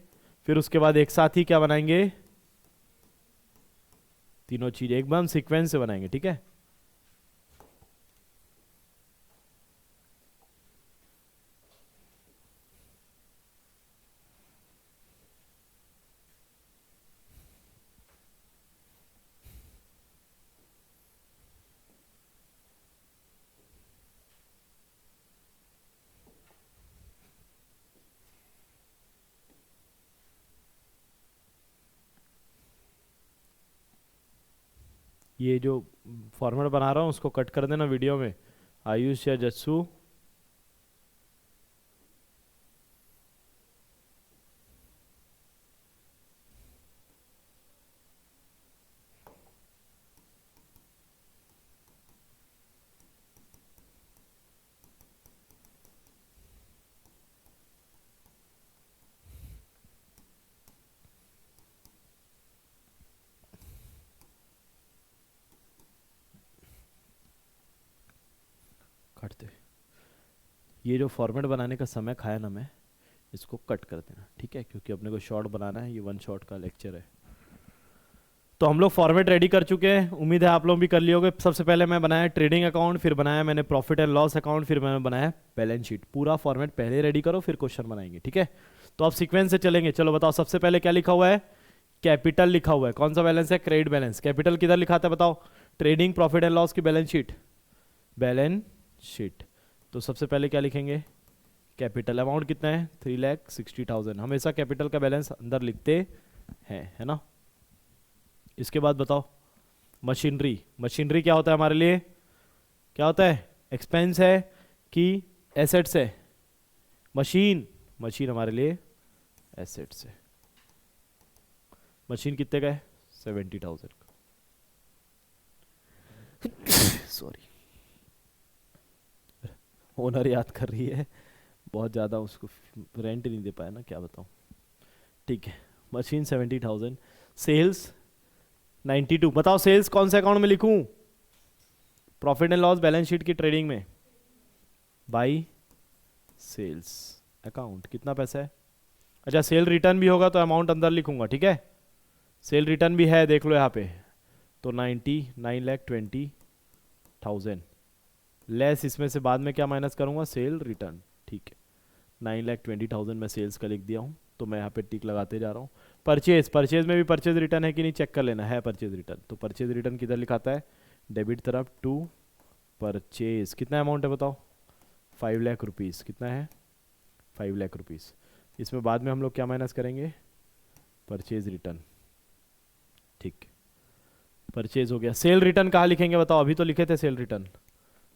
फिर उसके बाद एक साथ ही क्या बनाएंगे, तीनों चीज एकदम सीक्वेंस से बनाएंगे, ठीक है। ये जो फॉर्मेट बना रहा हूँ उसको कट कर देना वीडियो में, आयुष या जस्सू। काटते, ये जो फॉर्मेट बनाने का समय खाया ना मैं, इसको कट कर देना, ठीक है, क्योंकि अपने को शॉर्ट बनाना है, ये 1 शॉट का लेक्चर है। तो हम लोग फॉर्मेट रेडी कर चुके हैं, उम्मीद है आप लोग भी कर लिए होंगे। सबसे पहले मैं बनाया ट्रेडिंग अकाउंट, फिर बनाया मैंने प्रॉफिट एंड लॉस अकाउंट, फिर मैंने बनाया बैलेंस शीट। पूरा फॉर्मेट पहले रेडी करो, फिर क्वेश्चन बनाएंगे, ठीक है। तो आप सीक्वेंस से चलेंगे। चलो बताओ, सबसे पहले क्या लिखा हुआ है? कैपिटल लिखा हुआ है। कौन सा बैलेंस है? Credit balance. कैपिटल किधर लिखाता है बताओ? ट्रेडिंग, प्रॉफिट एंड लॉस की बैलेंस शीट, बैलेंस शीट। तो सबसे पहले क्या लिखेंगे? कैपिटल। अमाउंट कितना है? 3,60,000। हमेशा कैपिटल का बैलेंस अंदर लिखते हैं, है ना। इसके बाद बताओ मशीनरी। मशीनरी क्या होता है हमारे लिए? क्या होता है? एक्सपेंस है कि एसेट्स है? मशीन, मशीन हमारे लिए एसेट्स है। मशीन कितने का है? 70,000 का। सॉरी, ओनर याद कर रही है बहुत ज़्यादा, उसको रेंट नहीं दे पाया ना, क्या बताऊँ। ठीक है, मशीन 70,000। सेल्स 92। बताओ सेल्स कौन से अकाउंट में लिखूं? Profit and loss balance sheet की ट्रेडिंग में, बाई सेल्स अकाउंट। कितना पैसा है? अच्छा, सेल रिटर्न भी होगा तो अमाउंट अंदर लिखूंगा, ठीक है। सेल रिटर्न भी है, देख लो यहाँ पे। तो 9,20,000 लेस, इसमें से बाद में क्या माइनस करूंगा? सेल रिटर्न, ठीक है। 9,20,000 मैं सेल्स का लिख दिया हूँ, तो मैं यहाँ पे टिक लगाते जा रहा हूँ। परचेज, परचेज में भी परचेज रिटर्न है कि नहीं चेक कर लेना है। परचेज रिटर्न, तो परचेज रिटर्न किधर लिखाता है? डेबिट तरफ, टू परचेज। कितना अमाउंट है बताओ? 5 लाख रुपीज़। कितना है? 5 लाख रुपीज़। इसमें बाद में हम लोग क्या माइनस करेंगे? परचेज रिटर्न, ठीक। परचेज हो गया। सेल रिटर्न कहाँ लिखेंगे बताओ? अभी तो लिखे थे सेल रिटर्न,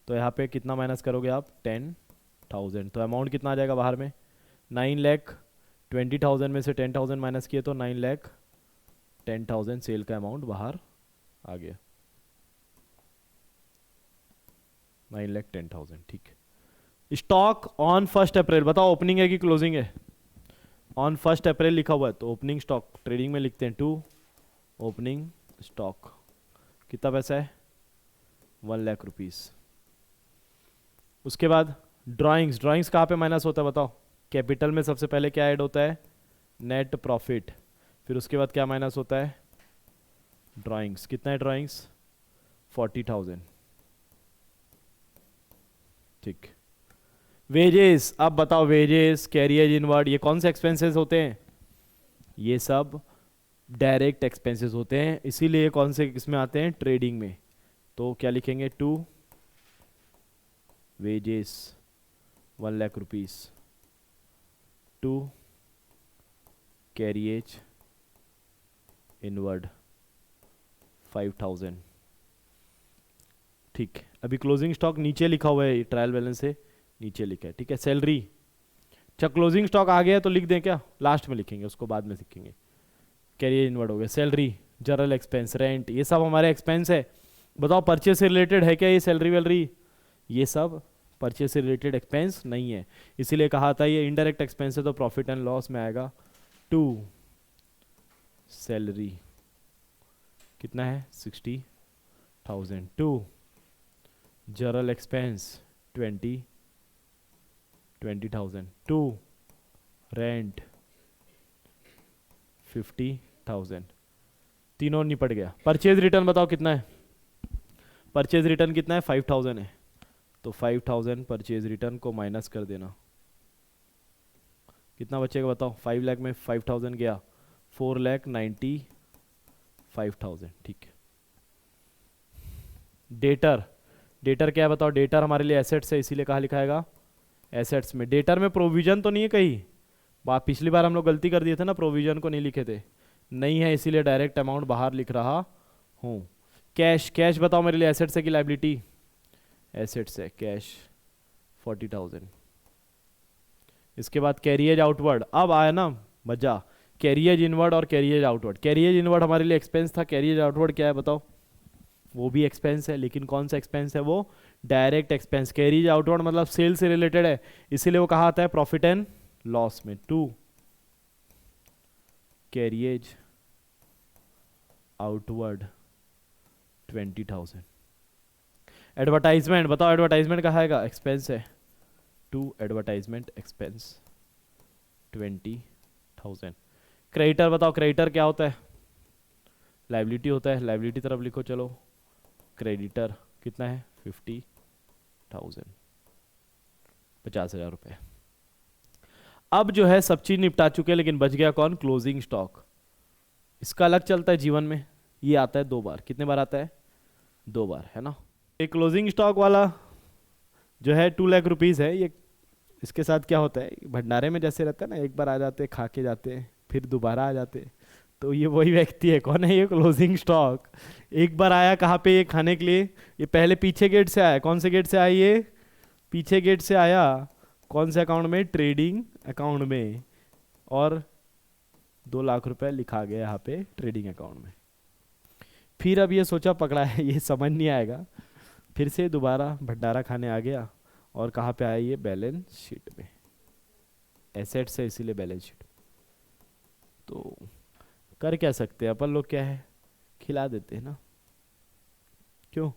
तो यहाँ पे कितना माइनस करोगे आप? 10,000। तो अमाउंट कितना आ जाएगा बाहर में? 9,20,000 में से 10,000 माइनस किए तो 9,10,000 सेल का अमाउंट बाहर आ गया। 9,10,000, ठीक है। स्टॉक ऑन 1 अप्रैल, बताओ ओपनिंग है कि क्लोजिंग है? ऑन 1 अप्रैल लिखा हुआ है, तो ओपनिंग स्टॉक ट्रेडिंग में लिखते हैं 2 ओपनिंग स्टॉक। कितना पैसा है? 1,00,000 रुपीस। उसके बाद ड्राइंग्स, ड्राइंग्स कहाँ पे माइनस होता है बताओ? कैपिटल में सबसे पहले क्या ऐड होता है? Net profit. फिर उसके बाद क्या माइनस होता है? ड्राइंग्स। कितना है ड्राइंग्स? 40,000। ठीक। वेजेस, अब बताओ वेजेस, कैरियर इनवर्ड, ये कौन से एक्सपेंसेस होते हैं? ये सब डायरेक्ट एक्सपेंसेस होते हैं, इसीलिए कौन से इसमें आते हैं? ट्रेडिंग में। तो क्या लिखेंगे? To wages 1,00,000 rupees, to carriage inward 5,000। ठीक। अभी क्लोजिंग स्टॉक नीचे लिखा हुआ है, ट्रायल बैलेंस से नीचे लिखा है, ठीक है। सैलरी, अच्छा क्लोजिंग स्टॉक आ गया तो लिख दें क्या? लास्ट में लिखेंगे, उसको बाद में सीखेंगे। कैरियर इनवर्ड हो गया। सैलरी, जनरल एक्सपेंस, रेंट, ये सब हमारे एक्सपेंस है। बताओ परचेज से रिलेटेड है क्या ये सैलरी वैलरी? ये सब परचेज से रिलेटेड एक्सपेंस नहीं है, इसीलिए कहा था ये इनडायरेक्ट एक्सपेंस है, तो प्रॉफिट एंड लॉस में आएगा। टू सैलरी कितना है? 60,000। To general expense 20,000। To rent 50,000। तीनों निपट गया। परचेज रिटर्न बताओ कितना है? परचेज रिटर्न कितना है? 5,000 है, तो 5,000 परचेज रिटर्न को माइनस कर देना। कितना बचेगा बताओ? 5 लाख में 5,000 गया, 4,95,000। ठीक है। डेटर, डेटर क्या है बताओ? डेटर हमारे लिए एसेट्स है, इसीलिए कहाँ लिखाएगा? एसेट्स में। डेटर में प्रोविजन तो नहीं है कहीं? पिछली बार हम लोग गलती कर दिए थे ना, प्रोविजन को नहीं लिखे थे। नहीं है, इसीलिए डायरेक्ट अमाउंट बाहर लिख रहा हूँ। कैश, कैश बताओ मेरे लिए एसेट्स है कि लाइबिलिटी? एसेट्स है। कैश 40,000। इसके बाद कैरियज आउटवर्ड, अब आया ना मजा। कैरियज इनवर्ड और कैरियज आउटवर्ड। कैरियज इनवर्ड हमारे लिए एक्सपेंस था, कैरियज आउटवर्ड क्या है बताओ? वो भी एक्सपेंस है, लेकिन कौन सा एक्सपेंस है वो? Direct expense. कैरियज आउटवर्ड मतलब सेल से रिलेटेड है, इसीलिए वो कहा आता है प्रॉफिट एंड लॉस में। To carriage outward 20,000। एडवर्टाइजमेंट बताओ, एडवर्टाइजमेंट कहाँ आएगा? एक्सपेंस है। To advertisement expense 20,000। क्रेडिटर बताओ, क्रेडिटर क्या होता है? लाइबिलिटी होता है, लाइबिलिटी तरफ लिखो। चलो क्रेडिटर कितना है? 50,000, 50,000 रुपये। अब जो है सब चीज निपटा चुके हैं, लेकिन बच गया कौन? Closing stock. इसका अलग चलता है जीवन में, ये आता है 2 बार। कितने बार आता है? 2 बार, है ना। एक क्लोजिंग स्टॉक वाला जो है 2,00,000 रुपीज़ है ये। इसके साथ क्या होता है? भंडारे में जैसे रहता है ना, एक बार आ जाते खा के जाते हैं, फिर दोबारा आ जाते, तो ये वही व्यक्ति है। कौन है ये? Closing stock. एक बार आया कहाँ पे? ये खाने के लिए। ये पहले पीछे गेट से आया। कौन से गेट से आया ये? पीछे गेट से आया। कौन से अकाउंट में? ट्रेडिंग अकाउंट में। और 2,00,000 रुपए लिखा गया यहाँ पे ट्रेडिंग अकाउंट में। फिर अब ये सोचा पकड़ा है, ये समझ नहीं आएगा, फिर से दोबारा भंडारा खाने आ गया। और कहाँ पे आया ये? बैलेंस शीट में। एसेट्स है इसीलिए बैलेंस शीट। तो कर क्या सकते हैं अपन लोग? क्या है, खिला देते हैं ना। क्यों?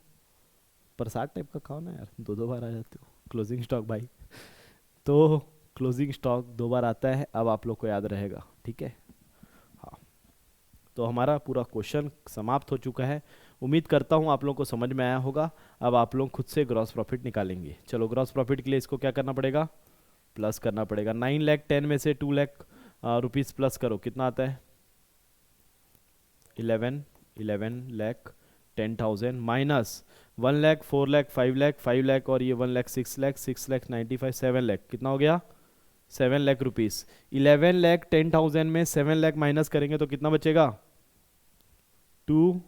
प्रसाद टाइप का खाओ ना यार, 2-2 बार आ जाते हो। क्लोजिंग स्टॉक भाई, तो क्लोजिंग स्टॉक 2 बार आता है, अब आप लोग को याद रहेगा, ठीक है। हाँ, तो हमारा पूरा क्वेश्चन समाप्त हो चुका है। उम्मीद करता हूँ आप लोगों को समझ में आया होगा। अब आप लोग खुद से ग्रॉस प्रॉफिट निकालेंगे। चलो, ग्रॉस प्रॉफिट के लिए इसको क्या करना पड़ेगा? प्लस करना पड़ेगा। 9,10,000 में से 2,00,000 रुपीज़ प्लस करो, कितना आता है? 11,10,000 माइनस 1,00,000, 4,00,000, 5,00,000, 5,00,000 और ये 1,00,000, 6,00,000, 6,95,000, 7,00,000। कितना हो गया? 7,00,000 रुपीज़। 11,10,000 में 7,00,000 माइनस करेंगे तो कितना बचेगा? 2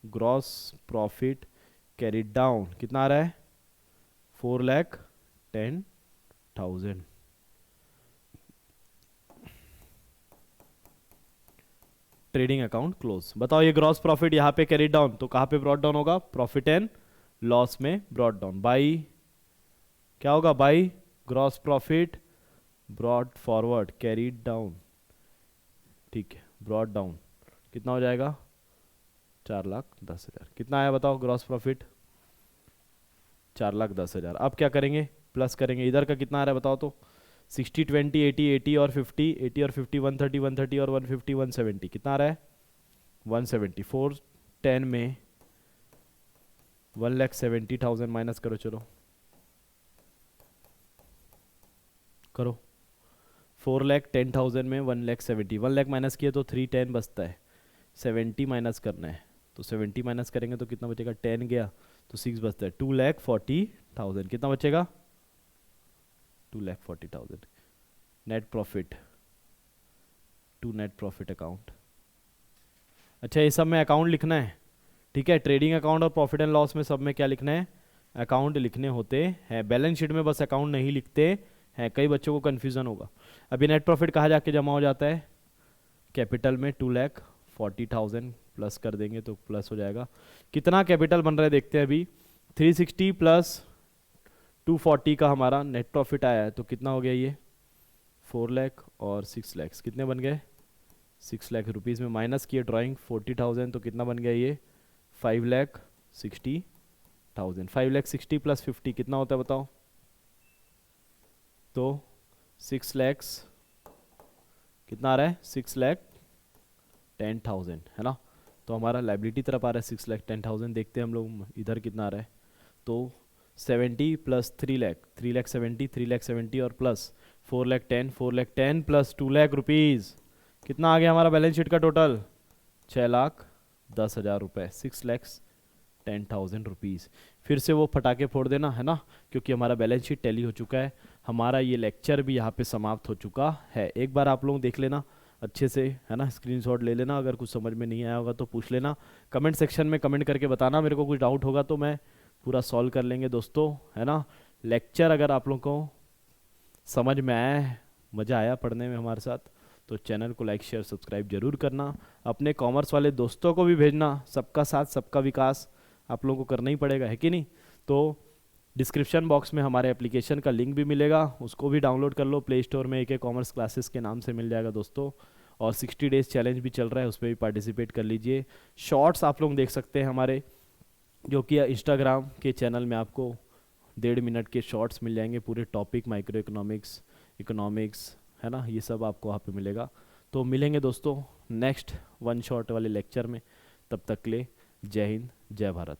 ग्रॉस प्रॉफिट कैरिड डाउन। कितना आ रहा है? 4,10,000। Trading account close. बताओ ये ग्रॉस प्रॉफिट यहाँ पे कैरिड डाउन, तो कहाँ पे ब्रॉट डाउन होगा? प्रॉफिट एंड लॉस में ब्रॉट डाउन। बाई क्या होगा? By gross profit brought forward carried down. ठीक है, ब्रॉट डाउन कितना हो जाएगा? 4,10,000। कितना आया बताओ ग्रॉस प्रॉफिट? 4,10,000। अब क्या करेंगे, प्लस करेंगे। इधर का कितना आ रहा है बताओ तो, 60 20 80 80 और 50, 80 और 50 130 130 और 150 170, कितना आ रहा है 170। 410 में 1,70,000 माइनस करो, चलो करो। 4,10,000 में 1,70, 1 लाख माइनस किए तो 310 बचता है, 70 माइनस करना है तो 70 माइनस करेंगे तो कितना बचेगा, 10 गया तो 6 बचता है, 2,40,000। कितना बचेगा 2,40,000। Net profit to net profit account. अच्छा ये सब में अकाउंट लिखना है, ठीक है। ट्रेडिंग अकाउंट और प्रॉफिट एंड लॉस में सब में क्या लिखना है, अकाउंट लिखने होते हैं। बैलेंस शीट में बस अकाउंट नहीं लिखते हैं, कई बच्चों को कन्फ्यूजन होगा। अभी नेट प्रॉफिट कहाँ जाके जमा हो जाता है, कैपिटल में 2,40,000 प्लस कर देंगे तो प्लस हो जाएगा। कितना कैपिटल बन रहा है देखते हैं अभी, 360 प्लस 240 का हमारा नेट प्रॉफिट आया है, तो कितना हो गया ये 4 लाख और 6 लाख, कितने बन गए 6 लाख रुपीज़ में माइनस किए ड्राइंग 40,000, तो कितना बन गया ये 5,60,000। 5,60,000 प्लस 50 कितना होता है बताओ, तो 6 लैक्स, कितना आ रहा है 6,10,000 है ना। तो हमारा लाइबिलिटी तरफ आ रहा है 6,10,000। देखते हैं हम लोग इधर कितना आ रहा है, तो 70 प्लस 3 लाख, 3,70,000, 3,70,000 और प्लस 4,10,000, 4,10,000 प्लस 2 लाख रुपीज़, कितना आ गया हमारा बैलेंस शीट का टोटल, 6,10,000 रुपये, 6,10,000 रुपीज़। फिर से वो फटाके फोड़ देना है ना, क्योंकि हमारा बैलेंस शीट टैली हो चुका है। हमारा ये लेक्चर भी यहाँ पे समाप्त हो चुका है। एक बार आप लोग देख लेना अच्छे से, है ना, स्क्रीनशॉट ले लेना। अगर कुछ समझ में नहीं आया होगा तो पूछ लेना, कमेंट सेक्शन में कमेंट करके बताना। मेरे को कुछ डाउट होगा तो मैं पूरा सॉल्व कर लेंगे दोस्तों, है ना। लेक्चर अगर आप लोग को समझ में आया, मज़ा आया पढ़ने में हमारे साथ, तो चैनल को लाइक शेयर सब्सक्राइब जरूर करना। अपने कॉमर्स वाले दोस्तों को भी भेजना, सबका साथ सबका विकास आप लोगों को करना ही पड़ेगा, है कि नहीं। तो डिस्क्रिप्शन बॉक्स में हमारे एप्लीकेशन का लिंक भी मिलेगा, उसको भी डाउनलोड कर लो प्ले स्टोर में, AK कॉमर्स क्लासेस के नाम से मिल जाएगा दोस्तों। और 60 डेज चैलेंज भी चल रहा है, उस पर भी पार्टिसिपेट कर लीजिए। शॉर्ट्स आप लोग देख सकते हैं हमारे, जो कि इंस्टाग्राम के चैनल में आपको 1.5 मिनट के शॉर्ट्स मिल जाएंगे, पूरे टॉपिक माइक्रो इकोनॉमिक्स, इकोनॉमिक्स, है ना, ये सब आपको वहाँ पे मिलेगा। तो मिलेंगे दोस्तों नेक्स्ट वन शॉट वाले लेक्चर में, तब तक के लिए जय हिंद जय भारत।